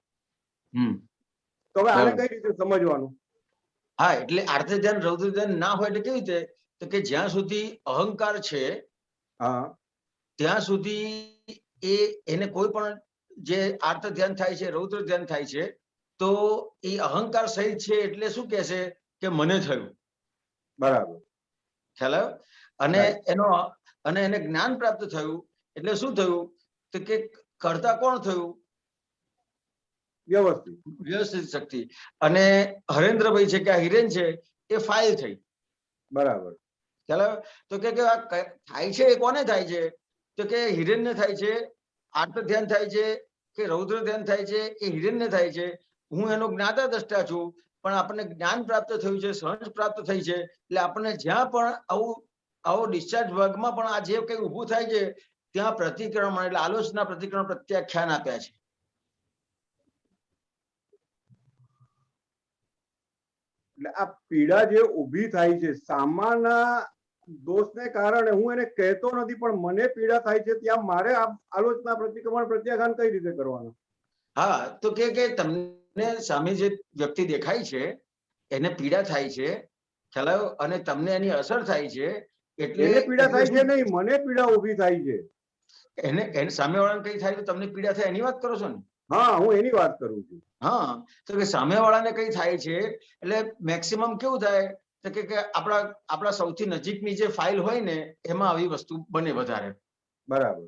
તો હવે આને કઈ રીતે સમજવાનું? હા, એટલે આર્ત ધ્યાન રૌદ્ર ધ્યાન ના હોય એટલે કેવી રીતે, તો કે જ્યાં સુધી અહંકાર છે ત્યાં સુધી એને કોઈ પણ જે આર્ત ધ્યાન થાય છે, રૌદ્ર ધ્યાન થાય છે, તો એ અહંકાર સહિત છે એટલે શું કહે છે કે મને થયું. બરાબર, ખ્યાલ આવ્યો? અને એને જ્ઞાન પ્રાપ્ત થયું એટલે શું થયું, તો કે કરતા કોણ થયું? વ્યવસ્થિત શક્તિ. અને હરેન્દ્રભાઈ છે કે આ હિરેન છે એ ફાઇલ થઈ. બરાબર, ખ્યાલ આવ્યો? તો કે થાય છે એ કોને થાય છે, તો કે હિરેન ને થાય છે. આર્ત ધ્યાન થાય છે કે રૌદ્ર ધ્યાન થાય છે એ હિરેન ને થાય છે. હું એનો જ્ઞાતા દ્રષ્ટા છું, પણ આપણને જ્ઞાન પ્રાપ્ત થયું છે, સહજ પ્રાપ્ત થઈ છે, એટલે આપણને જ્યાં પણ આવો ડિસ્ચાર્જ વર્ગમાં પણ આ જે કઈ ઊભું થાય છે ત્યાં પ્રતિક્રમણ એટલે આલોચના પ્રતિક્રમણ પ્રત્યાખ્યાન આપ્યા છે. એટલે આ પીડા જે ઊભી થાય છે સામાના દોષને કારણે, હું એને કહેતો નથી પણ મને પીડા થાય છે, ત્યાં મારે આલોચના પ્રતિક્રમણ પ્રત્યાખ્યાન કઈ રીતે કરવાનું? હા, તો કે તમને સામે જે વ્યક્તિ દેખાય છે એને પીડા થાય છે, ખ્યાલ આવ્યો? અને તમને એની અસર થાય છે એટલે પીડા થાય છે નહીં, મને પીડા ઊભી થાય છે. એને સામેવાળાને કઈ થાય તો તમને પીડા થાય એની વાત કરો છો ને? હા, હું એની વાત કરું છું. હા, તો કે સામેવાળાને કઈ થાય છે એટલે મેક્સિમમ કેવું થાય તો કે આપણા સૌથી નજીકની જે ફાઇલ હોય ને એમાં આવી વસ્તુ બને વધારે. બરાબર,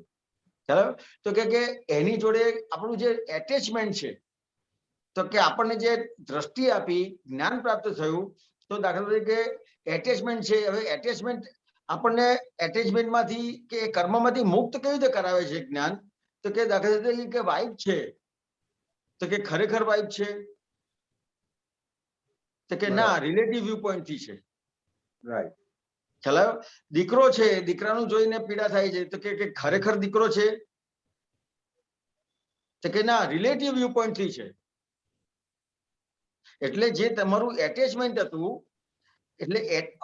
ચાલો. તો કે એની જોડે આપણું જે એટેચમેન્ટ છે, તો કે આપણને જે દ્રષ્ટિ આપી, જ્ઞાન પ્રાપ્ત થયું, તો દાખલા તરીકે એટેચમેન્ટ છે. હવે એટેચમેન્ટ આપણને એટેચમેન્ટમાંથી કે કર્મમાંથી મુક્ત કેવી રીતે કરાવે છે જ્ઞાન, તો કે દાખલા તરીકે વાઇફ છે, તો કે ખરેખર વાઇફ છે, તો કે ના રિલેટિવ વ્યૂ પોઈન્ટ થી છે. રાઈટ. ખ્યાલ આવ્યો? દીકરો છે, દીકરાનું જોઈને પીડા થાય છે, તો કે ખરેખર દીકરો છે, તો કે ના રિલેટિવ વ્યૂ પોઈન્ટ થી છે. એટલે જે તમારું એટેચમેન્ટ હતું, એટલે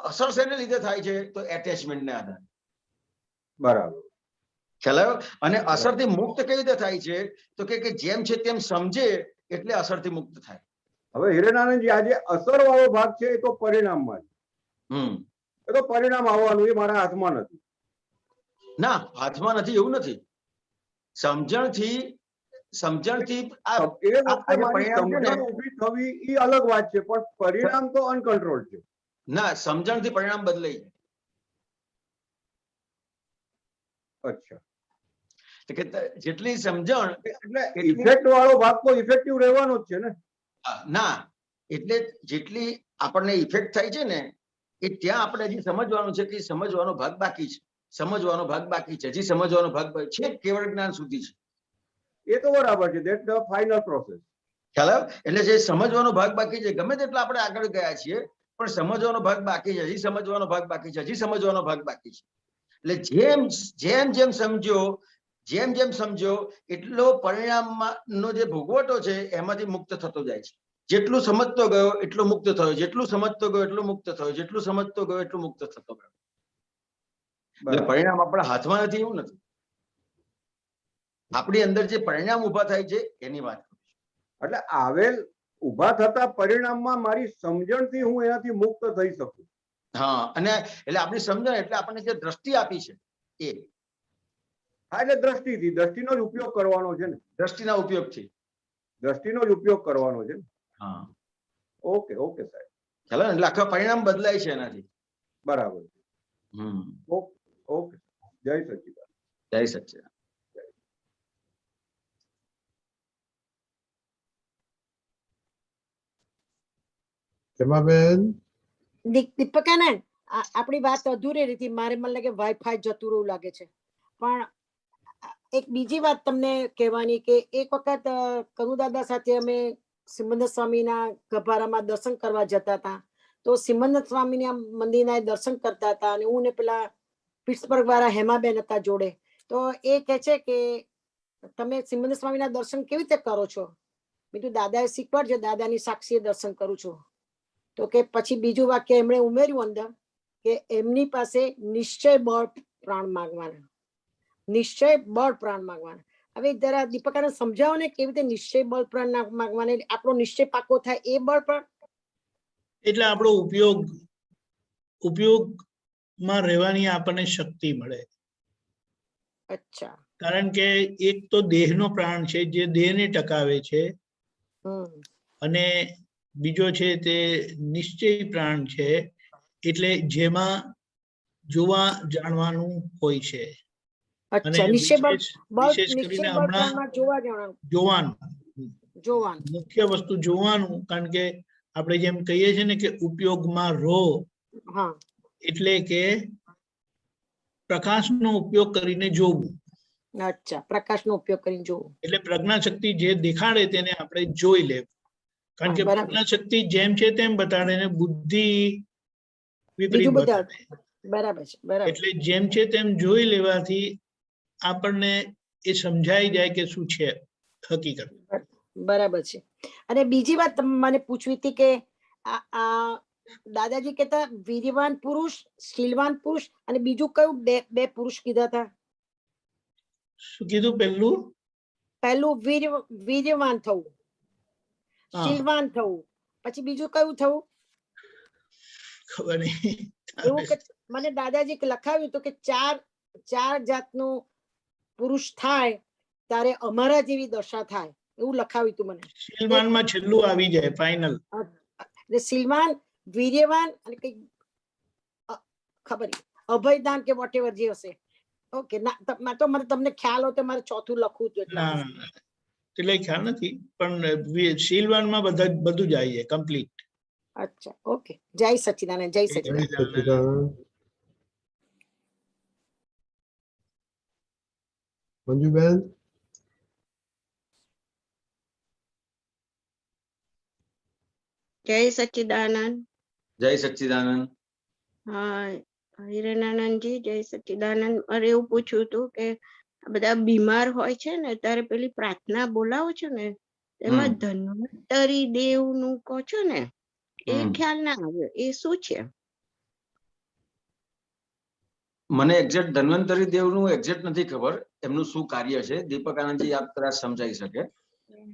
અસર શેને લીધે થાય છે, તો એટેચમેન્ટને આધારે. બરાબર, ખ્યાલ આવ્યો? અને અસરથી મુક્ત કઈ રીતે થાય છે, તો કે જેમ છે તેમ સમજે એટલે અસરથી મુક્ત થાય. હવે હિરેનાનંદજી, આ જે અસર વાળો ભાગ છે એ તો પરિણામમાં છે. એ તો પરિણામ આવવાનું, એ મારા હાથમાં નથી. ના, હાથમાં નથી એવું નથી. સમજણથી સમજણ ઊભી થવી એ અલગ વાત છે, પણ પરિણામ તો અનકન્ટ્રોલ છે. ના, સમજણથી પરિણામ બદલાઈ જાય. અચ્છા, કે જેટલી સમજણ એટલે ઇફેક્ટ વાળો ભાગ તો ઇફેક્ટિવ રહેવાનો જ છે ને? ના, એટલે જેટલી આપણને ઇફેક્ટ થાય છે ને એ ત્યાં આપણે હજી સમજવાનું છે કે સમજવાનો ભાગ બાકી છે, સમજવાનો ભાગ બાકી છે, હજી સમજવાનો ભાગ છે, કેવળ જ્ઞાન સુધી છે. એ તો બરાબર છે, ધેટ ધ ફાઇનલ પ્રોસેસ. ખ્યાલ આવ્યો? એટલે જે સમજવાનો ભાગ બાકી છે, ગમે તેટલા આપણે આગળ ગયા છીએ પણ સમજવાનો ભાગ બાકી છે, હજી સમજવાનો ભાગ બાકી છે, હજી સમજવાનો ભાગ બાકી છે. એટલે જેમ જેમ સમજ્યો એટલો પરિણામનો જે ભોગવટો છે એમાંથી મુક્ત થતો જાય છે. જેટલું સમજતો ગયો એટલો મુક્ત થયો, જેટલું સમજતો ગયો એટલો મુક્ત થયો, જેટલું સમજતો ગયો એટલું મુક્ત થતો ગયો. એટલે પરિણામ આપણા હાથમાં નથી એવું નથી. આપણી અંદર જે પરિણામ ઉભા થાય છે એની વાત કરું છું. એટલે આવેલ ઉભા થતા પરિણામમાં મારી સમજણથી હું એનાથી મુક્ત થઈ શકું. હા, અને એટલે આપણી સમજણ એટલે આપણને જે દ્રષ્ટિ આપી છે એ. હા, એટલે દ્રષ્ટિનો જ ઉપયોગ કરવાનો છે ને? દ્રષ્ટિના ઉપયોગથી. દ્રષ્ટિનો જ ઉપયોગ કરવાનો છે ને? હા. ઓકે સાહેબ. ચાલો, એટલે આખા પરિણામ બદલાય છે એનાથી. બરાબર. ઓકે. જય સચ્ચિદાનંદ. જય સચ્ચિદાનંદ. હેમાબેન, દીપકાનંદ, આપણી વાત અધૂરી રહી. મારે મને લાગે વાઈફાઈ જતું રહ્યું લાગે છે. પણ એક બીજી વાત તમને કહેવાની કે એક વખત કનુદાદા સાથે અમે સિમંદર સ્વામીના ગભારામાં દર્શન કરવા જતા હતા. તો સિમંદર સ્વામીના મંદિરના દર્શન કરતા હતા અને હું ને પેલા પિટ્સબર્ગ વાળા હેમાબેન હતા જોડે. તો એ કહે છે કે તમે સિમંદર સ્વામીના દર્શન કેવી રીતે કરો છો? મેં કીધું દાદાએ શીખવાડજો, દાદાની સાક્ષીએ દર્શન કરું છું. તો કે પછી બીજું વાક્ય એમણે ઉમેર્યું અંદર કે એમની પાસે નિશ્ચય બળ પ્રાણ માંગવાના, નિશ્ચય બળ પ્રાણ માંગવાના. હવે જરા દીપકાને સમજાવો ને કેવી રીતે નિશ્ચય બળ પ્રાણ માંગવાના, આપણો નિશ્ચય પાકો થાય એ બળ પ્રાણ. એટલે આપણો ઉપયોગમાં રહેવાની આપણને શક્તિ મળે. અચ્છા. કારણ કે એક તો દેહનો પ્રાણ છે જે દેહને ટકાવે છે, અને બીજો છે તે નિશ્ચય પ્રાણ છે, એટલે જેમાં જોવા જાણવાનું હોય છે. અને વિશેષ કરીને હમણાં જોવાનું, મુખ્ય વસ્તુ જોવાનું. કારણ કે આપણે જેમ કહીએ છીએ ને કે ઉપયોગમાં રહો, એટલે કે પ્રકાશનો ઉપયોગ કરીને જોવું. અચ્છા, પ્રકાશનો ઉપયોગ કરીને જોવું. એટલે પ્રજ્ઞા શક્તિ જે દેખાડે તેને આપણે જોઈ લેવું. કારણ કે પ્રજ્ઞા શક્તિ જેમ છે તેમ બતાડે ને બુદ્ધિ વિપરીત બતાડે. બરાબર છે, બરાબર. એટલે જેમ છે તેમ જોઈ લેવાથી આપણને એ સમજાઈ જાય કે શું છે હકીકત. બરાબર છે. અને બીજી વાત મને પૂછવી હતી કે આ દાદાજી કહેતા વીર્યવાન પુરુષ, શીલવાન પુરુષ અને બીજું કયું બે પુરુષ કીધા હતા? શું કીધું? પહેલું વીર્યવાન થવું, શીલવાન થવું, પછી બીજું કયું થવું? ખબર નહીં. એવું કે મને દાદાજી લખાવ્યું હતું કે ચાર જાતનું પુરુષ થાય ત્યારે અમારા જેવી દશા થાય, એવું લખાવ્યું હતું મને. શીલવાનમાં છેલ્લું આવી જાય, ફાઇનલ. શીલવાન, વીર્યવાન અને કઈ ખબર અભયદાન કે વોટ એવર જે હશે. ઓકે, ના તો મને તમને ખ્યાલ હોય તો મારે ચોથું લખવું જોઈએ. એટલે ખ્યાલ નથી, પણ શીલવાનમાં બધું જ આવી જાય કમ્પ્લીટ. અચ્છા, ઓકે. જય સચ્ચિદાનંદ, જય સચ્ચિદાનંદ. મંજુબેન, જય સચ્ચિદાનંદ. જય સચ્ચિદાનંદ. હા, હિરેનાનંદજી, જય સચ્ચિદાનંદ. મારે એવું પૂછવું હતું કે બધા બીમાર હોય છે ને ત્યારે પેલી પ્રાર્થના બોલાવો છો ને, એમાં ધન્વંતરી દેવ નું કહો છો ને, એ ખ્યાલ ના આવ્યો. એ શું છે? મને એક્ઝેક્ટ ધન્વંતરી દેવનું એક્ઝેક્ટ નથી ખબર, એમનું શું કાર્ય છે. દીપક આનંદજી આપ કદાચ સમજાઈ શકે.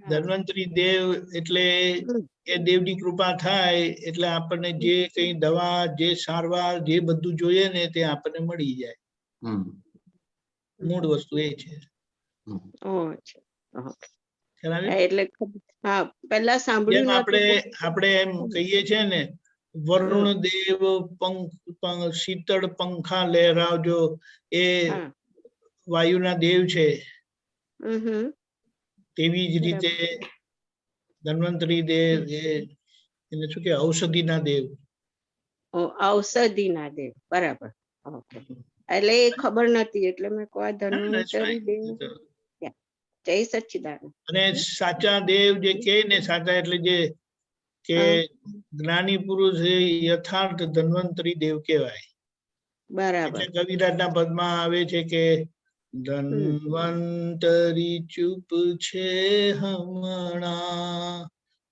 ધન્વંતરી દેવ એટલે એ દેવની કૃપા થાય એટલે આપણને જે કઈ દવા, જે સારવાર, જે બધું જોઈએ ને તે આપણને મળી જાય. મૂળ વસ્તુ એ છે. એટલે હા, પહેલા સાંભળ્યું. આપણે એમ કહીએ છીએ ને, વરુણ દેવ શીતળ પંખા લહેરાવજો, એ વાયુના દેવ છે. તેવી જ રીતે ધન્વંતરી દેવ એને શું કે ઔષધિના દેવ. ઔષધિના દેવ, બરાબર. એટલે એ ખબર નથી, એટલે મેં કહ્યું ધન્વંતરી દેવ. જય સચ્ચિદાનંદ. અને સાચા દેવ જે કે ને, સાચા એટલે જે કે જ્ઞાની પુરુષ એ યથાર્થ ધન્વંતરી દેવ કહેવાય. બરાબર. એટલે કવિરાજના પદમાં આવે છે કે ધન્વંતરી ચૂપ છે હમણાં,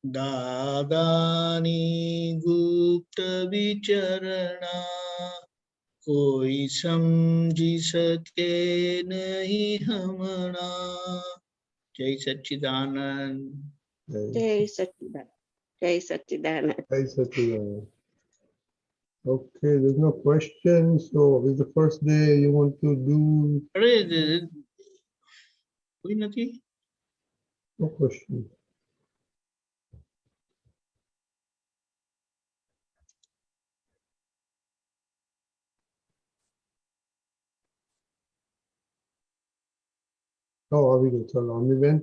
દાદાની ગુપ્ત વિચરણા, કોઈ સમજી શકે નહીં હમણાં. જય સચ્ચિદાનંદ. જય સચ્ચિદાનંદ. જય સચ્ચિદાનંદ. જય સચ્ચિદાનંદ. Okay, there's no question. So is the first day you want to do? કોઈ નથી. No question. આવી ગયું. ચાલો અમીબેન.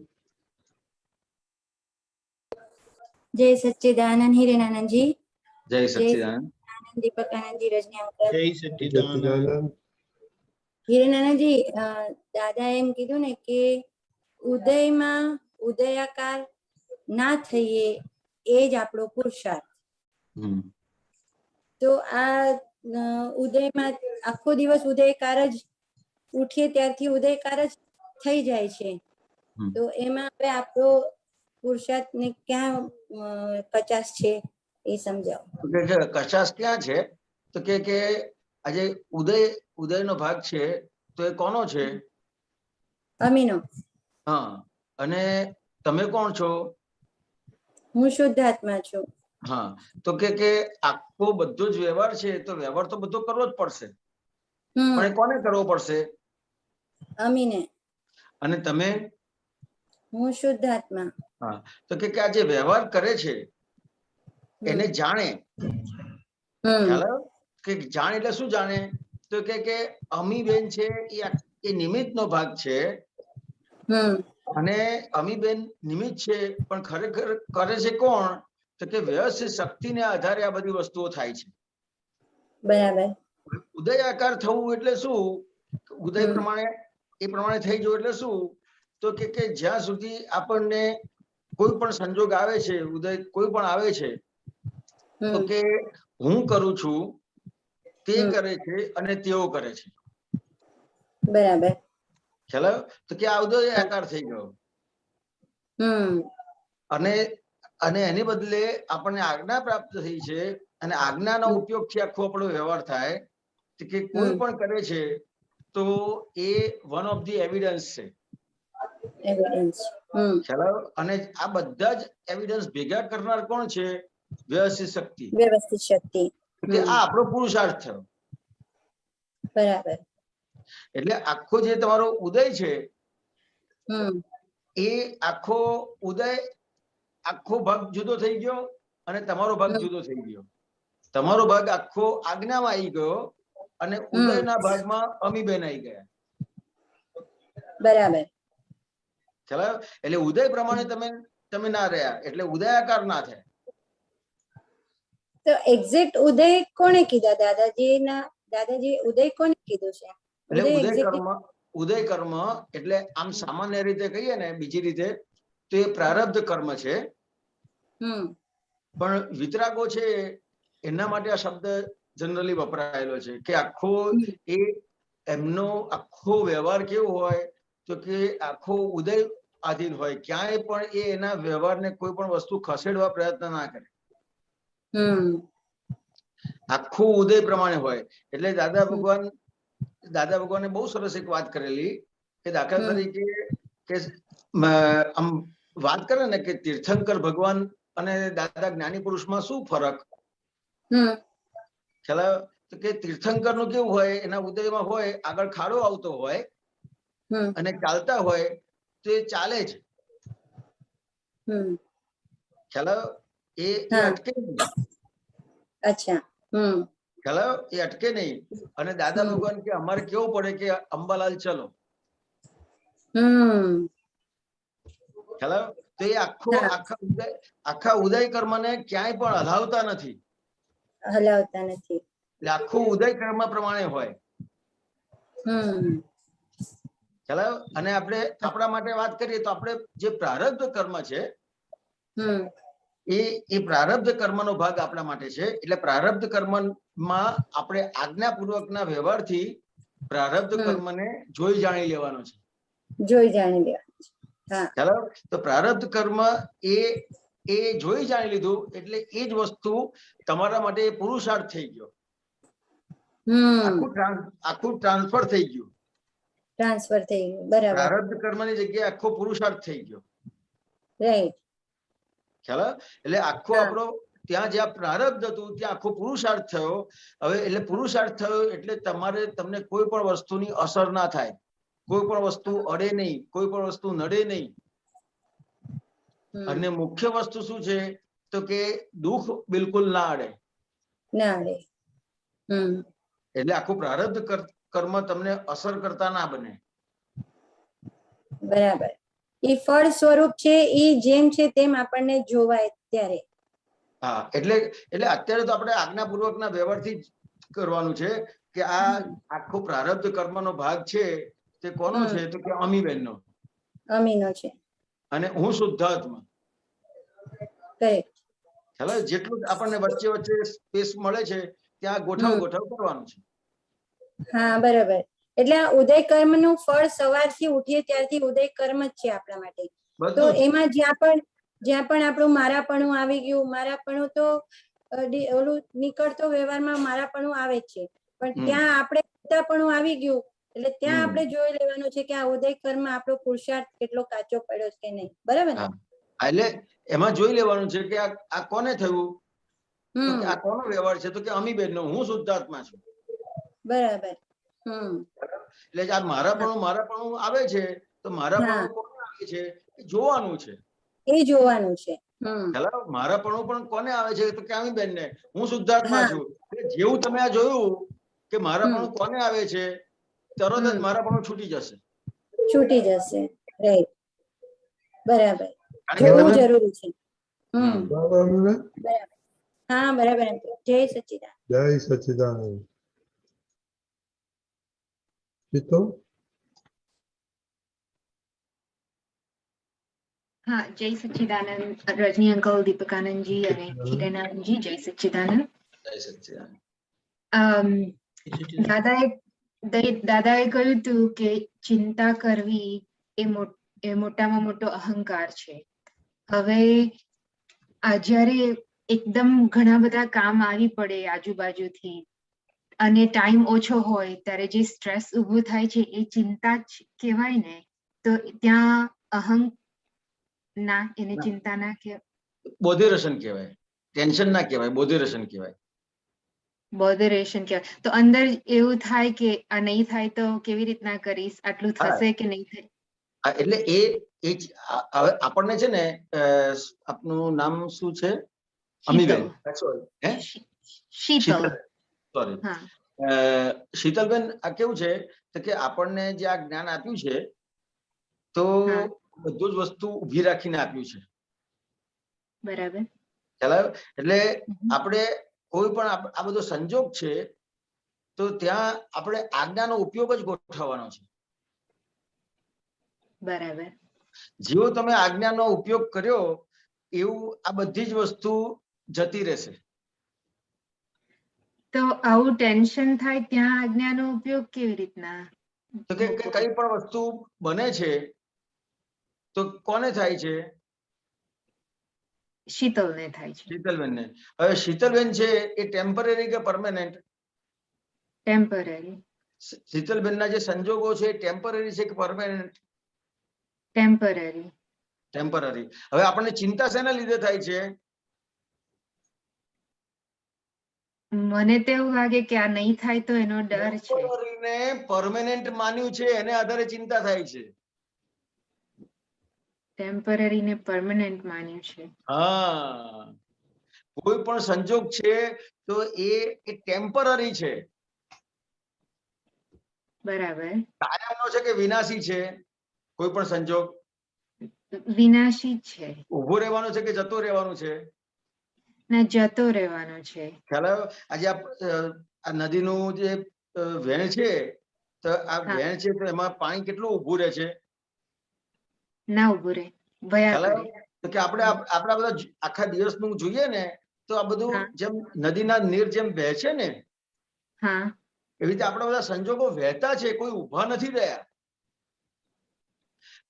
જય સચ્ચિદાનંદ હિરેનાનંદજી. જય સચ્ચિદાનંદ. દીપક આનંદજી, રજની અંકલ. જય સચ્ચિદાનંદ. હિરેનાનંદજી, દાદા એમ કીધું ને કે ઉદયમાં ઉદયાકાર ના થઈએ એ જ આપણો પુરુષાર્થ. તો આ ઉદયમાં આખો દિવસ ઉદયકાર જ ઉઠીએ ત્યારથી ઉદયકાર જ થઈ જાય છે, તો એમાં હવે આપણો પુરુષાર્થ ને ક્યાં કચાશ છે એ સમજાવો. કચાશ ક્યાં છે? તો કે આજે ઉદયનો ભાગ છે તો એ કોનો છે? અમીનો. હા, અને તમે કોણ છો? હું શુદ્ધાત્મા છું. હા, તો કે આખો બધો જ વ્યવહાર છે તો વ્યવહાર તો બધો કરવો જ પડશે, પણ એ કોને કરવો પડશે? અમીને. અને તમે? હું શુદ્ધાત્મા. હા, તો કે આ જે વ્યવહાર કરે છે એને જાણે. ખ્યાલ આવ્યો? કે જાણ એટલે શું જાણે? તો કે અમીબેન છે એ નિમિત્તનો ભાગ છે, અને અમીબેન નિમિત્ત છે, પણ ખરેખર કરે છે કોણ? તો કે વ્યવસ્થિત શક્તિને આધારે આ બધી વસ્તુઓ થાય છે. બરાબર. ઉદયાકાર થવું એટલે શું? ઉદય પ્રમાણે એ પ્રમાણે થઈ જવું એટલે શું? તો કે જ્યાં સુધી આપણને કોઈ પણ સંજોગ આવે છે, ઉદય કોઈ પણ આવે છે, તો કે હું કરું છું, તે કરે છે અને તેઓ કરે છે. બરાબર. ખ્યાલ આવ્યો? તો કે આ ઉદયાકાર થઈ ગયો. અને એની બદલે આપણને આજ્ઞા પ્રાપ્ત થઈ છે, અને આજ્ઞાનો ઉપયોગથી આખો આપણો વ્યવહાર થાય. કે કોઈ પણ કરે છે તો એ વન ઓફ ધી એવિડન્સ છે. ખ્યાલ આવ્યો? અને આ બધા જ એવિડન્સ ભેગા કરનાર કોણ છે? વ્યવસ્થિત શક્તિ. વ્યવસ્થિત શક્તિ. કે આ આપણો પુરુષાર્થ થયો. બરાબર. એટલે આખો જે તમારો ઉદય છે એ આખો ઉદય આખો ભાગ જુદો થઈ ગયો અને તમારો ભાગ જુદો થઈ ગયો. તમારો ભાગ આખો આજ્ઞામાં આવી ગયો અને ઉદયના ભાગમાં અમીબેન આવી ગયા. બરાબર. ખ્યાલ? એટલે ઉદય પ્રમાણે તમે ના રહ્યા, એટલે ઉદયાકાર ના થાય. તો એક્ઝેક્ટ ઉદય કોણે કીધા? દાદાજી ઉદય કોને કીધું છે? એટલે ઉદય કર્મ એટલે આમ સામાન્ય રીતે કહીએ ને, બીજી રીતે તો એ પ્રારબ્ધ કર્મ છે. પણ વિતરાગો છે એના માટે આ શબ્દ જનરલી વપરાયેલો છે કે આખો એ એમનો આખો વ્યવહાર કેવો હોય? તો કે આખો ઉદય આધીન હોય. ક્યાંય પણ એ એના વ્યવહારને કોઈ પણ વસ્તુ ખસેડવા પ્રયત્ન ના કરે. આખું ઉદય પ્રમાણે હોય. એટલે દાદા ભગવાને બહુ સરસ એક વાત કરેલી કે દાખલા તરીકે કે આમ વાત કરે ને કે તીર્થંકર ભગવાન અને દાદા જ્ઞાની પુરુષમાં શું ફરક? ખ્યાલ આવ્યો? તો કે તીર્થંકર નું કેવું હોય? એના ઉદયમાં હોય આગળ ખાડો આવતો હોય અને ચાલતા હોય તો એ ચાલે જ. ખ્યાલ આવ્યો? એ અટકે નહીં. અચ્છા. ખ્યાલ આવ્યો? એ અટકે નહીં. અને દાદા ભગવાન કે અમારે કેવું પડે કે અંબાલાલ ચલો. ખ્યાલ આવ્યો? તો એ આખા ઉદય કર્મને ક્યાંય પણ હલાવતા નથી. એટલે આખું ઉદય કર્મ પ્રમાણે હોય. ખ્યાલ આવ્યો? અને આપણે આપણા માટે વાત કરીએ તો આપણે જે પ્રારબ્ધ કર્મ છે એ પ્રારબ્ધ કર્મનો ભાગ આપણા માટે છે. એટલે પ્રારબ્ધ કર્મમાં આપણે આજ્ઞાપૂર્વકના વ્યવહારથી પ્રારબ્ધ કર્મને જોઈ જાણી લેવાનો છે. જોઈ જાણી લેવાનું છે. ખ્યાલ આવ્યો? તો પ્રારબ્ધ કર્મ એ જોઈ જાણી લીધું એટલે એ જ વસ્તુ તમારા માટે પુરુષાર્થ થઈ ગયો. આખું ટ્રાન્સફર થઈ ગયું. બરાબર. પ્રારબ્ધ કર્મની જગ્યાએ આખો પુરુષાર્થ થઈ ગયો. રાઈટ. ખ્યાલ? એટલે આખો આપણો ત્યાં જ્યાં પ્રારબ્ધ હતું ત્યાં આખો પુરુષાર્થ થયો. હવે એટલે પુરુષાર્થ થયો એટલે તમને કોઈ પણ વસ્તુની અસર ના થાય, કોઈ પણ વસ્તુ અડે નહીં, કોઈ પણ વસ્તુ નડે નહીં. અને મુખ્ય વસ્તુ શું છે? તો કે દુઃખ બિલકુલ ના અડે. એટલે આખું પ્રારબ્ધ કર્મ તમને અસર કરતા ના બને. બરાબર. એ ફળ સ્વરૂપ છે, એ જેમ છે તેમ આપણને જોવાય ત્યારે. હા, એટલે અત્યારે તો આપણે આજ્ઞાપૂર્વકના વ્યવહારથી જ કરવાનું છે કે આ આખો પ્રારબ્ધ કર્મનો ભાગ છે તે કોનો છે? તો કે અમીબેનનો. અમીનો છે. અને હું શુદ્ધાત્મા. જેટલું આપણને વચ્ચે વચ્ચે સ્પેસ મળે છે ત્યાં ગોઠવ કરવાનું છે. હા, બરાબર. એટલે આ ઉદય કર્મ નું ફળ સવારથી ઉઠીએ ત્યારથી ઉદય કર્મ જ છે આપણા માટે. તો એમાં જ્યાં પણ આપણું મારાપણું આવી ગયું, મારાપણું તો ઓલું નીકળતો વ્યવહારમાં મારાપણું આવે જ છે, પણ ત્યાં આપણે પોતાપણું આવી ગયું એટલે ત્યાં આપણે જોઈ લેવાનું છે કે આ ઉદય કર્મ આપણો પુરુષાર્થ કેટલો કાચો પડ્યો છે કે નહીં. બરાબર ને? એટલે એમાં જોઈ લેવાનું છે કે આ કોને થયું? તો કે આ કોનો વ્યવહાર છે? તો કે અમીબેન નો, હું શુદ્ધાત્મા છું. બરાબર. એટલે આ મારાપણું આવે છે, તો મારાપણું કોને આવે છે જોવાનું છે. એ જોવાનું છે. મારાપણું પણ કોને આવે છે? તો કે અમીબેન ને, હું શુદ્ધાત્મા છું. જેવું તમે આ જોયું કે મારાપણું કોને આવે છે, તરત જ મારાપણું છૂટી જશે. છૂટી જશે. રાઈટ. બરાબર. જોવું જરૂરી છે. બરાબર. હા, બરાબર. જય સચ્ચિદાનંદ. જય સચ્ચિદાનંદ. પિતો हाँ, जय सच्चिदानंद, रजनी अंकल, दीपकानंद जी અને હિરેનાનંદ જી, જય સચ્ચિદાનંદ. જય સચ્ચિદાનંદ. દાદાએ કહ્યું હતું કે ચિંતા કરવી એ મોટામાં મોટો અહંકાર છે. હવે જ્યારે એકદમ ઘણા બધા કામ આવી પડે આજુબાજુથી અને ટાઈમ ઓછો હોય ત્યારે જે સ્ટ્રેસ ઊભું થાય છે એ ચિંતા જ કહેવાય ને. તો ત્યાં ના, એને ચિંતા ના કહેવાય, બોધેરેશન કહેવાય. ટેન્શન ના કહેવાય, બોધેરેશન કહેવાય. બોધેરેશન કહેવાય. તો અંદર એવું થાય કે આ નહીં થાય તો કેવી રીતના કરીશ, આટલું થશે કે નહીં થાય. એટલે એ હવે આપણને છે ને, આપનું નામ શું છે? અમીબેન. શીતલ. સોરી, શીતલબેન. આ કેવું છે કે આપણને જે આ જ્ઞાન આપ્યું છે, તો બધું જ વસ્તુ ઉભી રાખીને આપ્યું છે. બરાબર. એટલે આપણે કોઈ પણ આ બધો સંજોગ છે, તો ત્યાં આપણે આજ્ઞાનો ઉપયોગ જ ગોઠવવાનો છે. બરાબર. જેવો તમે આજ્ઞાનો ઉપયોગ કર્યો એવું આ બધી જ વસ્તુ જતી રહેશે. તો આવું ટેન્શન થાય ત્યાં આજ્ઞાનો ઉપયોગ કેવી રીતના? તો કે કઈ પણ વસ્તુ બને છે તો કોને થાય છે? શીતલને થાય છે. શીતલબેનને. હવે શીતલબેન છે એ ટેમ્પરરી કે પરમેનન્ટ? ટેમ્પરરી. શીતલબેનના જે સંજોગો છે ટેમ્પરરી છે કે પરમેનન્ટ? ટેમ્પરરી. ટેમ્પરરી. હવે આપણને ચિંતા શેના લીધે થાય છે? મને તો એવું લાગે કે આ નહીં થાય તો એનો ડર છે. ટેમ્પરરીને પરમેનન્ટ માન્યું છે, એને આધારે ચિંતા થાય છે. ટેમ્પરરી ને પરમેનન્ટ માન્યું છે. હા, કોઈ પણ સંજોગ છે તો એ ટેમ્પરરી છે. બરાબર. કાયમનો છે કે વિનાશી છે? કોઈ પણ સંજોગ વિનાશી છે. ઉભો રહેવાનો છે કે જતો રહેવાનો છે? ના, જતો રહેવાનો છે. ખ્યાલ આવ્યો? આજે આ નદીનું જે વહેણ છે, તો આ વહેણ છે તો એમાં પાણી કેટલું ઉભું રહે છે? ના ઉભું રહે, ભયા કરે. તો કે આપણે આપણા બધા આખા દિવસનું જોઈએ ને, તો આ બધું જેમ નદીના નીર જેમ વહે છે ને, એવી રીતે આપણા બધા સંજોગો વહેતા છે, કોઈ ઉભા નથી રહ્યા.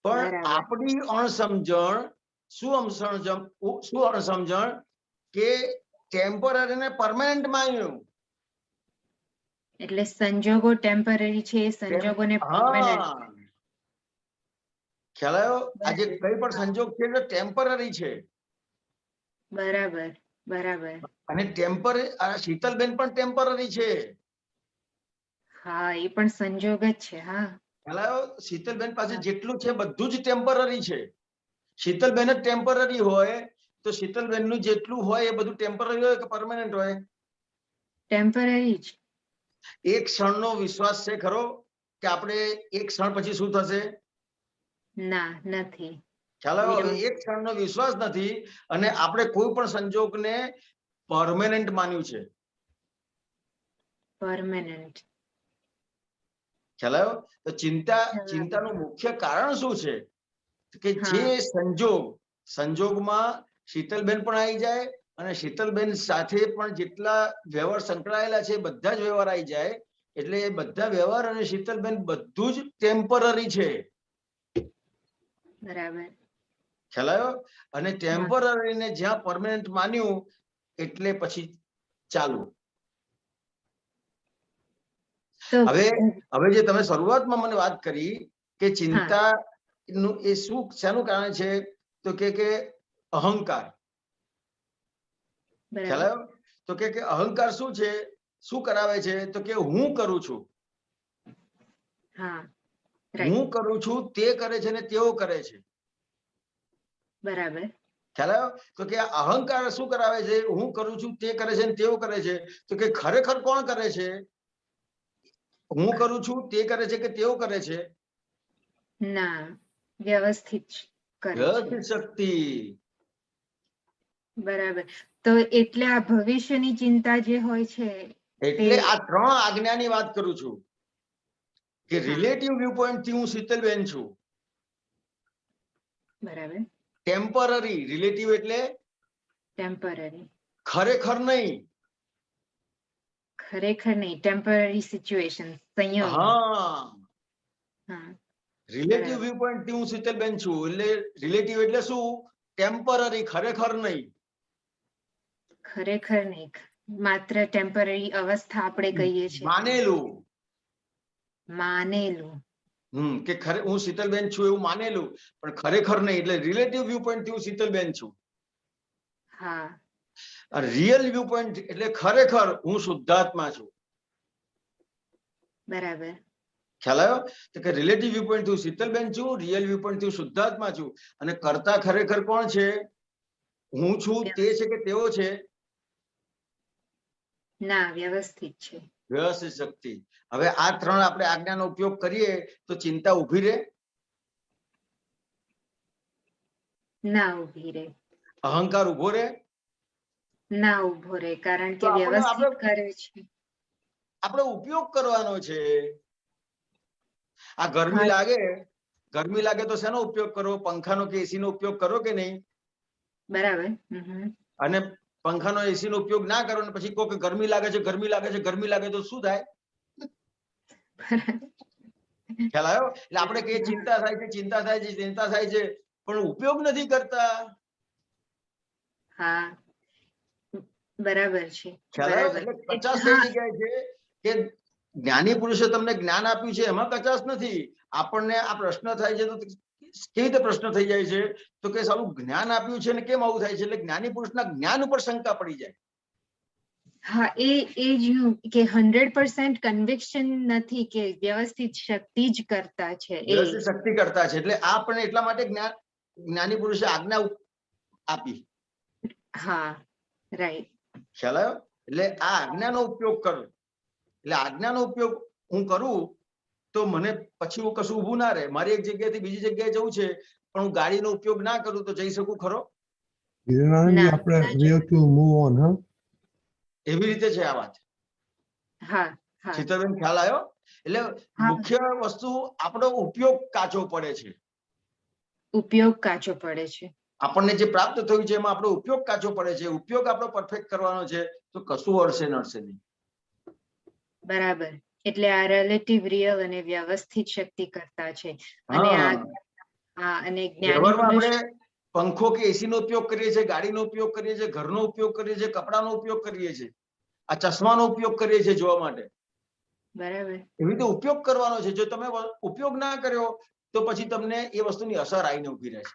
પણ આપણી અણસમજણ, શું અણસમજણ કે ટેમ્પરરી ને પરમેનન્ટ માન્યું. એટલે સંજોગો ટેમ્પરરી છે, સંજોગોને પરમેનન્ટ. ખ્યાલ આવ્યો? આજે કઈ પણ સંજોગ છે એ ટેમ્પરરી છે. બરાબર, બરાબર. અને શીતલબેન પણ ટેમ્પરરી છે. હા, એ પણ સંજોગ જ છે. હા, ખ્યાલ આવ્યો? શીતલબેન પાસે જેટલું છે બધું જ ટેમ્પરરી છે. શીતલબેન જ ટેમ્પરરી હોય તો શીતલબેન નું જેટલું હોય એ બધું ટેમ્પરરી હોય કે પરમેનન્ટ હોય? ટેમ્પરરી જ. એક ક્ષણનો વિશ્વાસ છે ખરો કે આપણે એક ક્ષણ પછી શું થશે? ના, નથી. ખ્યાલ આવ્યો? એક ક્ષણનો વિશ્વાસ નથી અને આપણે કોઈ પણ સંજોગને પરમેનન્ટ માન્યું છે. પરમેનન્ટ. ખ્યાલ આવ્યો? તો ચિંતાનું મુખ્ય કારણ શું છે કે જે સંજોગમાં શીતલબેન પણ આવી જાય અને શીતલબેન સાથે પણ જેટલા વ્યવહાર સંકળાયેલા છે બધા જ વ્યવહાર આવી જાય, એટલે એ બધા વ્યવહાર અને શીતલબેન બધું જ ટેમ્પરરી છે. બરાબર. ખ્યાલ આવ્યો? અને ટેમ્પરરીને જ્યાં પરમેનન્ટ માન્યું એટલે પછી ચાલુ. હવે જે તમે શરૂઆતમાં મને વાત કરી કે ચિંતા નું એ શાનું કારણ છે, તો કે અહંકાર. ખ્યાલ આવ્યો? તો કે અહંકાર શું છે, શું કરાવે છે, તો કે હું કરું છું, હા હું કરું છું, તે કરે છે ને તેઓ કરે છે. બરાબર. ખ્યાલ આવ્યો? તો કે અહંકાર શું કરાવે છે, હું કરું છું, તે કરે છે ને તેઓ કરે છે. તો કે ખરેખર કોણ કરે છે? હું કરું છું, તે કરે છે કે તેઓ કરે છે? ના, વ્યવસ્થિત કરે છે. વ્યવસ્થિત શક્તિ. બરાબર. તો એટલે આ ભવિષ્યની ચિંતા જે હોય છે, એટલે આ 3 આજ્ઞાની વાત કરું છું કે રિલેટિવ વ્યૂ પોઈન્ટ થી હું શીતલબેન છું. બરાબર. ટેમ્પરરી. રિલેટિવ એટલે ટેમ્પરરી. ખરેખર નહીં. ખરેખર નહીં, ટેમ્પરરી સિચ્યુએશન, સંયોગ. હા, રિલેટિવ વ્યૂ પોઈન્ટ થી હું શીતલબેન છું. એટલે રિલેટિવ એટલે શું? ટેમ્પરરી, ખરેખર નહીં. ખરેખર નહીં, માત્ર ટેમ્પરરી અવસ્થા આપણે કહીએ છીએ. માનેલું. માનેલું. કે હું શીતલબેન છું એવું માનેલું, પણ ખરેખર નહીં. એટલે રિલેટિવ વ્યૂ પોઈન્ટ થી હું શીતલબેન છું. હા. રિયલ વ્યૂ પોઈન્ટ એટલે ખરેખર હું શુદ્ધાત્મા છું. બરાબર. ખ્યાલ આવ્યો? તો કે રિલેટિવ વ્યૂ પોઈન્ટ થી હું શીતલબેન છું, રિયલ વ્યૂ પોઈન્ટ થી હું શુદ્ધાત્મા છું. અને કરતા ખરેખર કોણ છે? હું છું, તે છે કે તેઓ છે? ના, વ્યવસ્થિત છે. વ્યવસ્થિત શક્તિ. હવે આ 3 આપણે આજ્ઞાનો ઉપયોગ કરીએ તો ચિંતા ઉભી રહે? ના ઉભી રહે. અહંકાર ઉભો રહે? ના ઉભો રહે, કારણ કે વ્યવસ્થિત કરે છે. આપણે ઉપયોગ કરવાનો છે. આ ગરમી લાગે તો શેનો ઉપયોગ કરો? પંખાનો કે એસી નો ઉપયોગ કરો કે નહીં? બરાબર. અને પંખાનો એસી નો ઉપયોગ ના કરો ને પછી કહો કે ગરમી લાગે છે, ગરમી લાગે છે, ગરમી લાગે, તો શું થાય? ખ્યાલ આવ્યો? એટલે આપણે કે ચિંતા થાય છે, ચિંતા થાય છે, ચિંતા થાય છે, પણ ઉપયોગ નથી કરતા. હા, બરાબર છે. ખ્યાલ આવ્યો? એટલે કચાશ કઈ જગ્યાએ છે કે જ્ઞાની પુરુષે તમને જ્ઞાન આપ્યું છે, એમાં કચાશ નથી. આપણને આ પ્રશ્ન થાય છે તો કેવી રીતે પ્રશ્ન થઈ જાય છે? તો કે સાલું જ્ઞાન આપ્યું છે ને કેમ આવું થાય છે? એટલે જ્ઞાની પુરુષના જ્ઞાન ઉપર શંકા પડી જાય. હા, એ જ કે 100% કન્વિક્શન નથી કે વ્યવસ્થિત શક્તિ જ કરતા છે. વ્યવસ્થિત શક્તિ કરતા છે. એટલે આપણને એટલા માટે જ્ઞાની પુરુષે આજ્ઞા આપી. હા, રાઈટ. ખ્યાલ આવ્યો? એટલે આ આજ્ઞાનો ઉપયોગ કરો. એટલે આજ્ઞાનો ઉપયોગ હું કરું તો મને પછી હું કશું ઊભું ના રહે. મારી એક જગ્યાએથી બીજી જગ્યાએ જવું છે, પણ હું ગાડીનો ઉપયોગ ના કરું તો જઈ શકું ખરો? એવી રીતે છે આ વાત. શીતલબેન, ખ્યાલ આવ્યો? એટલે મુખ્ય વસ્તુ આપણો ઉપયોગ કાચો પડે છે. ઉપયોગ કાચો પડે છે. આપણને જે પ્રાપ્ત થયું છે એમાં આપણો ઉપયોગ કાચો પડે છે. ઉપયોગ આપણો પરફેક્ટ કરવાનો છે તો કશું અડશે નડશે નહીં. બરાબર. એટલે આ રિલેટિવ, રિયલ અને વ્યવસ્થિત શક્તિ કરતા છે. અને અને આપણે પંખો કે એસી નો ઉપયોગ કરીએ છીએ, ગાડીનો ઉપયોગ કરીએ છીએ, ઘરનો ઉપયોગ કરીએ છીએ, કપડાનો ઉપયોગ કરીએ છીએ, આ ચશ્માનો ઉપયોગ કરીએ છીએ જોવા માટે. બરાબર. એવી રીતે ઉપયોગ કરવાનો છે. જો તમે ઉપયોગ ના કર્યો તો પછી તમને એ વસ્તુની અસર આવીને ઉભી રહે છે.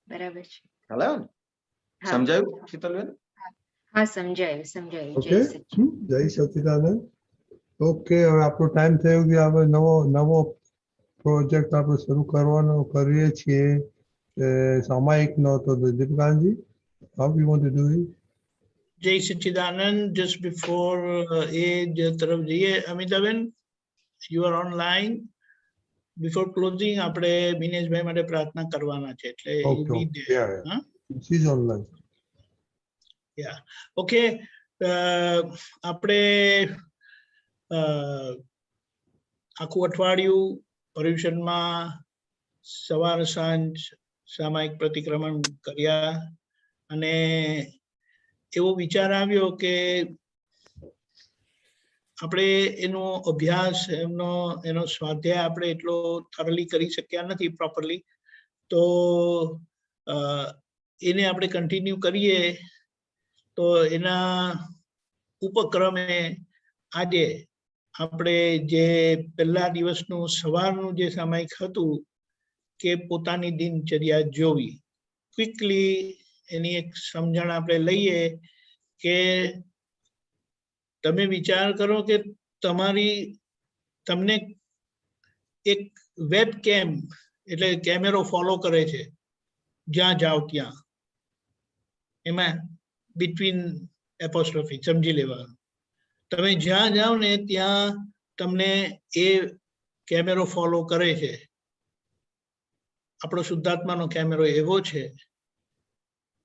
બરાબર છે. ખ્યાલ આવ્યો ને? સમજાયું શીતલબેન? હા, સમજાયું. જય સચ્ચિદાનંદ. ઓકે, હવે આપણો ટાઈમ થયો કે હવે નવો પ્રોજેક્ટ આપણે શરૂ કરવાનો કરીએ છીએ સામાયિકનો. તો દીપકાનજી, how you want to do it? જય સચ્ચિદાનંદ. Just before એ તરફ જઈએ, Amitaben, you are online. Before closing આપણે દિનેશભાઈ માટે પ્રાર્થના કરવાના છે, એટલે she is online. Yeah. Okay. આપણે આખું અઠવાડિયું પર્યુષણમાં સવાર સાંજ સામાયિક પ્રતિક્રમણ કર્યા અને એવો વિચાર આવ્યો કે આપણે એનો અભ્યાસ, એનો સ્વાધ્યાય આપણે એટલો થોરલી કરી શક્યા નથી પ્રોપરલી. તો એને આપણે કન્ટિન્યુ કરીએ તો એના ઉપક્રમે આજે આપણે જે પહેલા દિવસનું સવારનું જે સામાયિક હતું કે પોતાની દિનચર્યા જોવી, ક્વિકલી એની એક સમજણ આપણે લઈએ કે તમે વિચાર કરો કે તમને એક વેબ કેમ એટલે કેમેરો ફોલો કરે છે જ્યાં જાઓ ત્યાં, એમાં બિટવીન એપોસ્ટ્રોફી સમજી લેવાનું. તમે જ્યાં જાઓ ને ત્યાં તમને એ કેમેરો ફોલો કરે છે. આપણો શુદ્ધાત્માનો કેમેરો એવો છે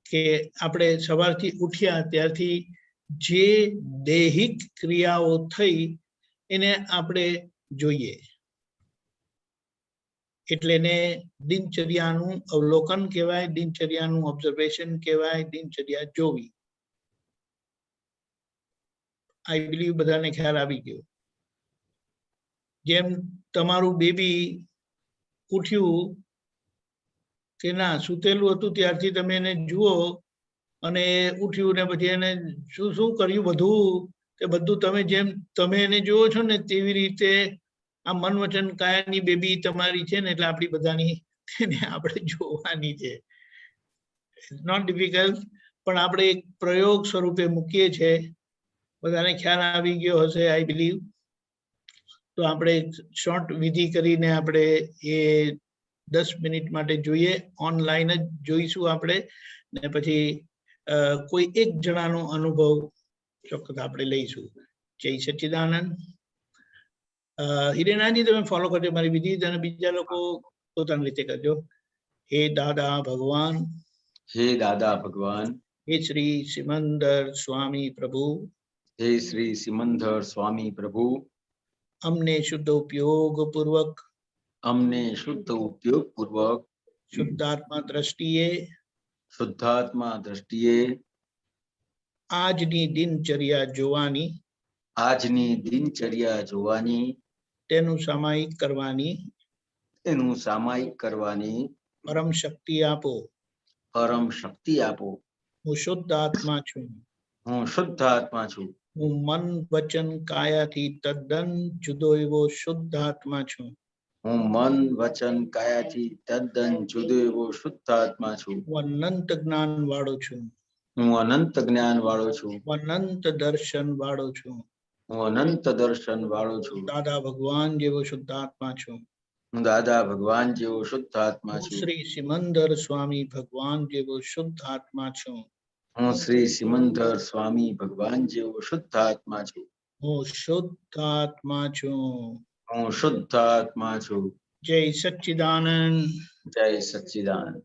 કે આપણે સવારથી ઉઠ્યા ત્યારથી જે દૈહિક ક્રિયાઓ થઈ એને આપણે જોઈએ, એટલે એને દિનચર્યાનું અવલોકન કહેવાય, દિનચર્યાનું ઓબ્ઝર્વેશન કહેવાય, દિનચર્યા જોવી. આઈ બિલીવ બધાને ખ્યાલ આવી ગયો. જેમ તમારું બેબી ઉઠ્યું કે ના સૂતેલું હતું ત્યારથી તમે એને જુઓ અને ઉઠ્યું ને પછી એને શું શું કર્યું બધું, તે બધું તમે જેમ તમે એને જુઓ છો ને તેવી રીતે આ મન વચન કાયાની બેબી તમારી છે ને, એટલે આપણી બધાની તેને આપણે જોવાની છે. નોટ ડિફિકલ્ટ, પણ આપણે એક પ્રયોગ સ્વરૂપે મૂકીએ છીએ. બધાને ખ્યાલ આવી ગયો હશે આઈ બિલીવ. તો આપણે શોર્ટ વિધિ કરીને આપણે એ 10 મિનિટ માટે જોઈએ, ઓનલાઈન જ જોઈશું આપણે, ને પછી કોઈ એક જણાનો અનુભવ ચોક્કસ આપણે લઈશું. જય સચ્ચિદાનંદ. હિરેનાજી તમે ફોલો કરજો મારી વિધિ, અને બીજા લોકો પોતાની રીતે કરજો. હે દાદા ભગવાન, હે દાદા ભગવાન, હે શ્રી સિમંદર સ્વામી પ્રભુ, હે શ્રી સિમંદર સ્વામી પ્રભુ, અમને શુદ્ધ ઉપયોગ પૂર્વક, અમને શુદ્ધ ઉપયોગ પૂર્વક શુદ્ધાત્મા દ્રષ્ટિએ, શુદ્ધાત્મા દ્રષ્ટિએ આજની દિનચર્યા જોવાની, આજની દિનચર્યા જોવાની, તેનું સામાયિક કરવાની, તેનું સામાયિક કરવાની પરમ શક્તિ આપો. પરમ શક્તિ આપો. હું શુદ્ધ આત્મા છું. હું શુદ્ધ આત્મા છું. હું મન વચન કાયાથી તદ્દન જુદો એવો શુદ્ધ આત્મા છું. હું મન વચન કાયાથી તદ્દન જુદો એવો શુદ્ધ આત્મા છું. હું અનંત જ્ઞાન વાળો છું. હું અનંત જ્ઞાન વાળો છું. હું અનંત દર્શન વાળો છું. હું અનંત દર્શન વાળો છું. દાદા ભગવાન જેવો શુદ્ધ આત્મા છું. હું દાદા ભગવાન જેવો શુદ્ધ આત્મા છું. શ્રી સિમંદર સ્વામી ભગવાન જેવો શુદ્ધ આત્મા છું. હું શ્રી સિમંદર સ્વામી ભગવાન જેવો શુદ્ધ આત્મા છું. હું શુદ્ધ આત્મા છું. હું શુદ્ધ આત્મા છું. જય સચ્ચિદાનંદ. જય સચ્ચિદાનંદ.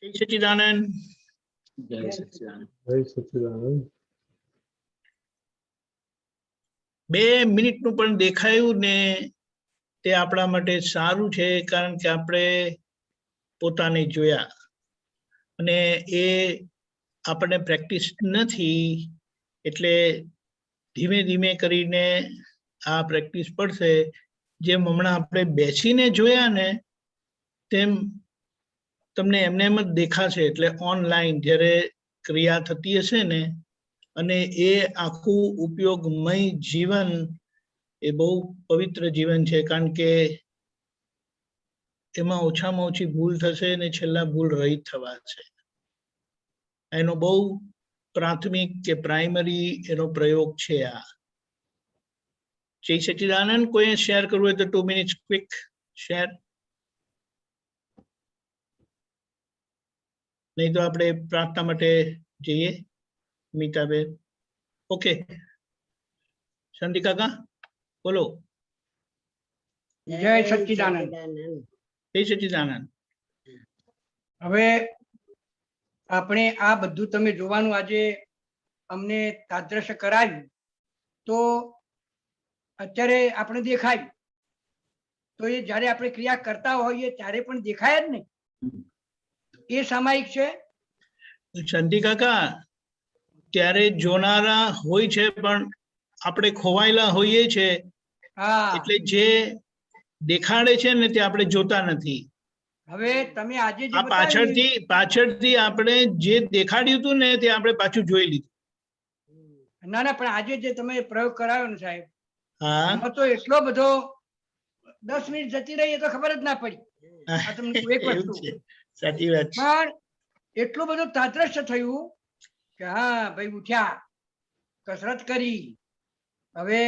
જય સચ્ચિદાનંદ. જય સચ્ચિદાનંદ. જય સચ્ચિદાનંદ. 2 મિનિટનું પણ દેખાયું ને તે આપણા માટે સારું છે, કારણ કે આપણે પોતાને જોયા અને એ આપણને પ્રેક્ટિસ નથી, એટલે ધીમે ધીમે કરીને આ પ્રેક્ટિસ પડશે. જેમ હમણાં આપણે બેસીને જોયા ને તેમ તમને એમને એમ જ દેખાશે. એટલે ઓનલાઈન જ્યારે ક્રિયા થતી હશે ને, અને એ આખું ઉપયોગમય જીવન એ બહુ પવિત્ર જીવન છે, કારણ કે એમાં ઓછામાં ઓછી ભૂલ થશે અને છેલ્લા ભૂલ રહિત થવા છે. એનો બહુ પ્રાથમિક કે પ્રાઇમરી એનો પ્રયોગ છે આ. જય સચ્ચિદાનંદ. કોઈ શેર કરવું હોય તો 2 મિનિટ્સ ક્વિક શેર, નહીં તો આપણે પ્રાર્થના માટે જઈએ. મીતાબેન. ઓકે, શાંતિ કાકા બોલો. જય સચ્ચિદાનંદ. જય સચ્ચિદાનંદ. હવે આપણે આ બધું તમે જોવાનું આજે અમને તાદ્રશ્ય કરાવ્યું, તો અત્યારે આપણે દેખાય તો એ જ્યારે આપણે ક્રિયા કરતા હોઈએ ત્યારે પણ દેખાય જ ને, એ સામાયિક છે. શાંતિ કાકા, ત્યારે જોનારા હોય છે પણ આપણે ખોવાયેલા હોઈએ છે, એટલે જે દેખાડે છે ને તે આપણે જોતા નથી. હવે તમે આજે જે આ પાછળથી આપણે જે દેખાડ્યું હતું ને તે આપણે પાછું જોઈ લીધું. ના ના, પણ આજે જે તમે પ્રયોગ કરાવ્યો ને સાહેબ, હા, એમાં તો એટલો બધો 10 મિનિટ જતી રહી એ તો ખબર જ ના પડી. આ તમને એક વસ્તુ સાચી વાત છે. પણ એટલું બધું તાદ્રશ્ય થયું કે હા ભાઈ ઉઠ્યા, કસરત કરી, હવે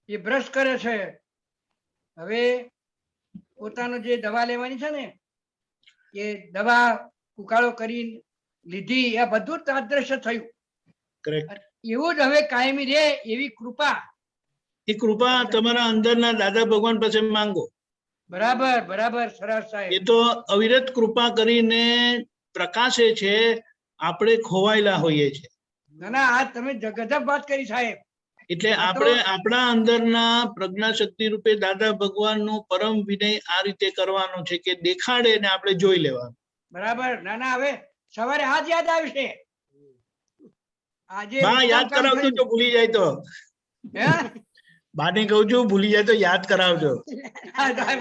એ બ્રશ કરે છે, હવે પોતાનો જે દવા લેવાની છે ને એ દવા ઉકાળો કરી લીધી, આ બધું તાદ્રશ્ય થયું. એવું જ હવે કાયમી રહે એવી કૃપા, એ કૃપા તમારા અંદરના દાદા ભગવાન પાસે માંગો. બરાબર બરાબર, સરસ સાહેબ. એ તો અવિરત કૃપા કરીને પ્રકાશે છે, આપણે ખોવાયેલા હોઈએ છે. ના ના, આ તમે ગજબ વાત કરી સાહેબ. એટલે આપણે આપણા અંદરના પ્રજ્ઞા શક્તિ રૂપે દાદા ભગવાનનો પરમ વિનય આ રીતે કરવાનો છે કે દેખાડે ને આપણે જોઈ લેવાનું. બરાબર. ના ના, હવે સવારે આજ યાદ આવશે. આજે બા યાદ કરાવજો, જો ભૂલી જાય તો. બાને કહું છું ભૂલી જાય તો યાદ કરાવજો.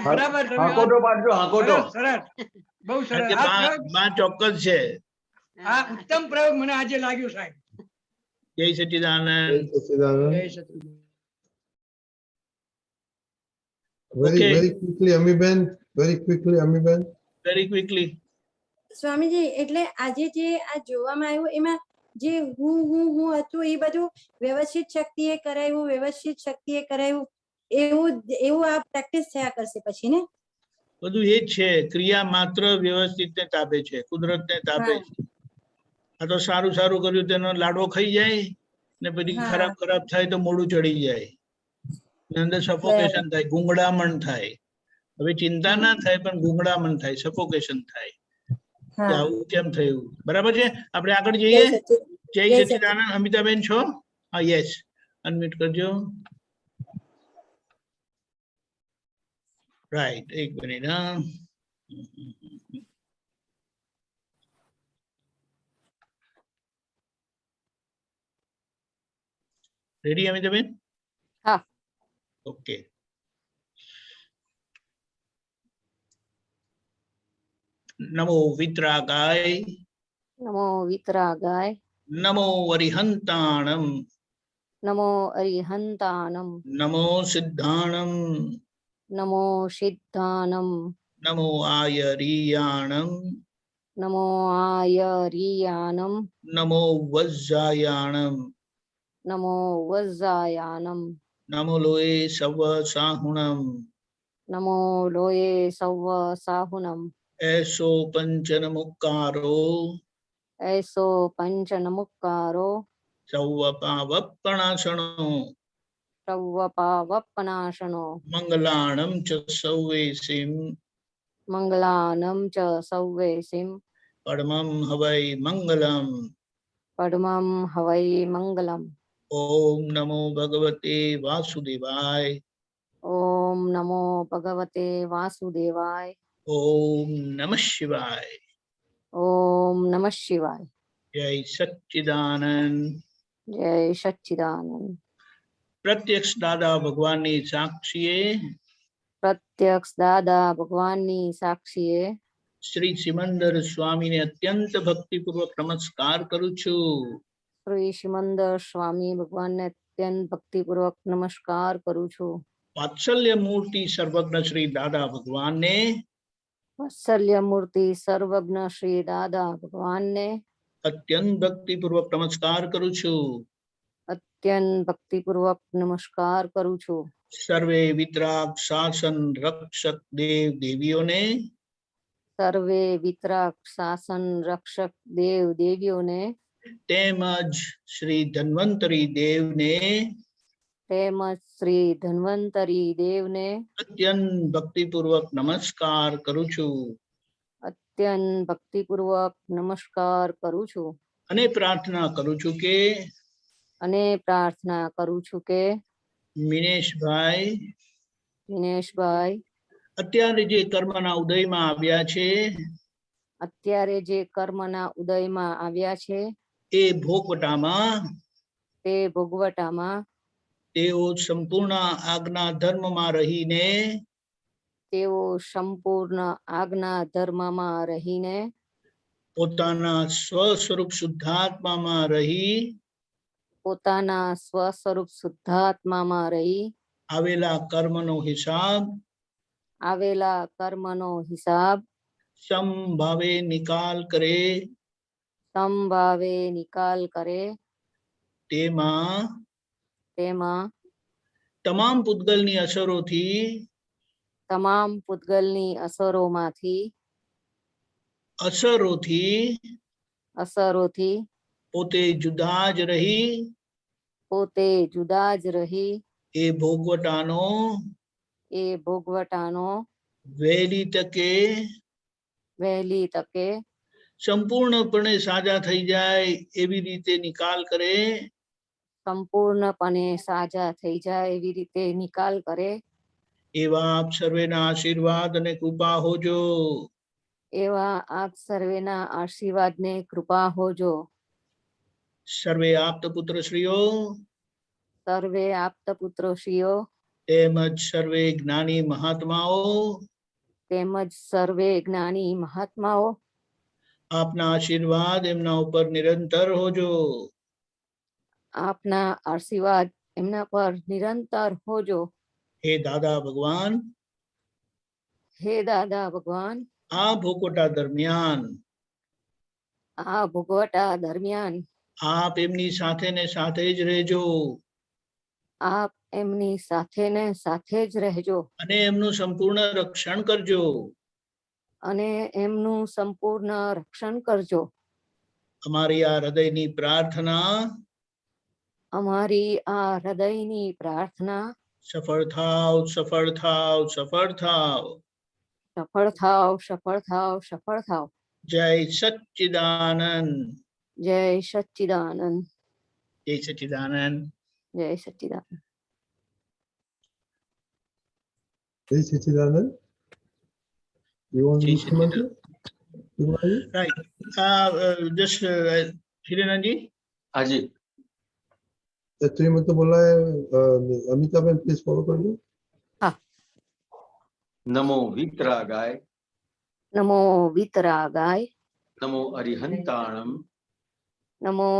બરાબર, હાકોટો પાડજો, હાકોટો. સરસ, બહુ સરસ. બા ચોક્કસ છે. આ ઉત્તમ પ્રયોગ મને આજે લાગ્યો સાહેબ. જય સચ્ચિદાનંદ. જય સચ્ચિદાનંદ. જય સચ્ચિદાનંદ. Very quickly, Amiben. Very quickly, Amiben. Very quickly. Swamiji, એટલે આજે જે આ જોવામાં આવ્યું એમાં જે હું હતું એ બધું વ્યવસ્થિત શક્તિએ કરાવ્યું, વ્યવસ્થિત શક્તિએ કરાવ્યું, એવું આ પ્રેક્ટિસ થયા કરશે પછી ને? બધું એ જ છે. ક્રિયા માત્ર વ્યવસ્થિત ને તાબે છે, કુદરત ને તાબે છે. આ તો સારું સારું કર્યું તેનો લાડવો ખાઈ જાય ને પછી ખરાબ થાય તો મોડું ચડી જાય, અંદર સફોકેશન થાય, ગુંગળામણ થાય. હવે ચિંતા ના થાય પણ ગુંગળામણ થાય, સફોકેશન થાય. આવું કેમ થયું? બરાબર છે. આપણે આગળ જઈએ. જય સચ્ચિદાનંદ. અમિતાબેન છો? હા, યસ, અનમ્યુટ કરજો. રાઈટ, એક મિનિટ. હા, રેડી અમિતાબેન? હા. ઓકે. નમો વિતરાગાય. નમો વિતરાગાય. નમો અરિહંતાણમ. નમો અરિહંતાણમ. નમો સિદ્ધાણમ. નમો સિદ્ધાનમ. નમો આયરિયાણમ. નમો આયરિયાનમ. નમો વજ્જાયાણમ. નમો વજ્જાયાનમ. નમો લોએ સવ સાહુણમ. નમો લોએ સવ સાહુનમ. એસો પંચન મુક્કારો. એસો પંચન મુક્કારો. સૌવપાવપણાસણો. સૌવપાવપનાશનો. મંગલાણમ ચ સૌવેસીમ. मंगलानं च सौवेसिं परमं हवै मंगलम। परमं हवै मंगलम्। ओम नमो भगवते वासुदेवाय। ओम नमो भगवते वासुदेवाय। ओम नमः शिवाय। ओम नमः शिवाय। जय सच्चिदानंद। जय सच्चिदानंद। प्रत्यक्ष दादा भगवाननी साक्षीए प्रत्यक्ष दादा भगवाननी साक्षीए श्री सिमंदर स्वामी ने अत्यंत भक्तिपूर्वक नमस्कार करूं છું। श्री सिमंदर स्वामी भगवान ने अत्यंत भक्तिपूर्वक नमस्कार करूं છું। वात्सल्य मूर्ति सर्वज्ञ श्री दादा भगवान ने वात्सल्य मूर्ति सर्वज्ञ श्री दादा भगवान ने अत्यंत भक्तिपूर्वक नमस्कार करूं છું। अत्यंत भक्तिपूर्वक नमस्कार करूं છું। सर्वे वितराग शासन रक्षक देव देवियों ने सर्वे वितराग शासन रक्षक देव देवियों ने તેમજ श्री धन्वंतरी देव ने તેમજ श्री धन्वंतरी देव ने अत्यंत भक्तिपूर्वक नमस्कार करूं છું। अत्यंत भक्तिपूर्वक नमस्कार करूं છું। અને પ્રાર્થના કરું છું કે અને પ્રાર્થના કરું છું કે મિનેશભાઈ દિનેશભાઈ અત્યારે જે કર્મના ઉદયમાં આવ્યા છે અત્યારે જે કર્મના ઉદયમાં આવ્યા છે એ ભોગવટામાં તે ભોગવટામાં તેઓ સંપૂર્ણ આજ્ઞા ધર્મમાં રહીને તેઓ સંપૂર્ણ આજ્ઞા ધર્મમાં રહીને પોતાના સ્વસ્વરૂપ શુદ્ધાત્મામાં રહી પોતાના સ્વસ્વરૂપ શુદ્ધાત્મામાં રહી આવેલા કર્મનો હિસાબ સમભાવે નિકાલ કરે તેમાં તમામ પૂતગલની અસરોથી પોતે જુદા જ રહી એ ભોગવટાનો વહેલી તકે સંપૂર્ણપણે સાજા થઈ જાય એવી રીતે નિકાલ કરે એવા આપ સર્વેના આશીર્વાદ અને કૃપા હોજો એવા આપ સર્વેના આશીર્વાદ ને કૃપા હોજો સર્વે આપ્ત પુત્રશ્રીઓ તેમજ સર્વે જ્ઞાની મહાત્માઓ આપના આશીર્વાદ એમના ઉપર નિરંતર હોજો હે દાદા ભગવાન આ ભોગવટા દરમિયાન આપ એમની સાથે ને સાથે જ રહેજો અને એમનું સંપૂર્ણ રક્ષણ કરજો અમારી આ હૃદયની પ્રાર્થના સફળ થાવ જય સચ્ચિદાનંદ જય સચ્ચિદાનંદ जय सच्चिदानंद you want to comment right just हिरेनजी हाँ जी तो मतलब बोला है अमिताभ प्लीज फॉलो कर दो हाँ नमो वितरागाय नमो अरिहंताणम नमो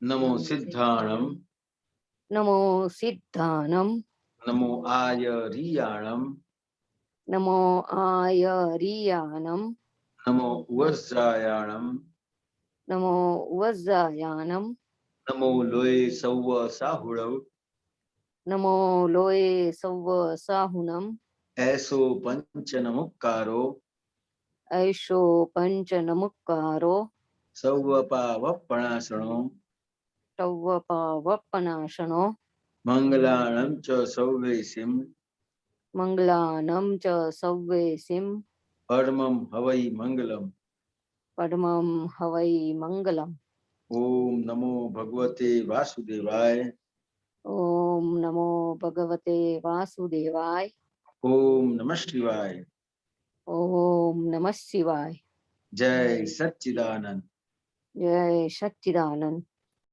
नमो सिद्धाणम नमो आयरियाणम नमो नमो वज्रायाणम नमो लोये सौव साहुणव ऐसो पंच नमुक्कारो सौवपावपणासनो मंगलाणं च सौवेसिं मंगलानं च सव्वेसिं परमं हवै मंगलम। परमं हवै मंगलम्। ओम नमो भगवते वासुदेवाय। ओम नमो भगवते वासुदेवाय। ओम नमः शिवाय। ओम नमः शिवाय। जय सच्चिदानंद। जय सच्चिदानंद।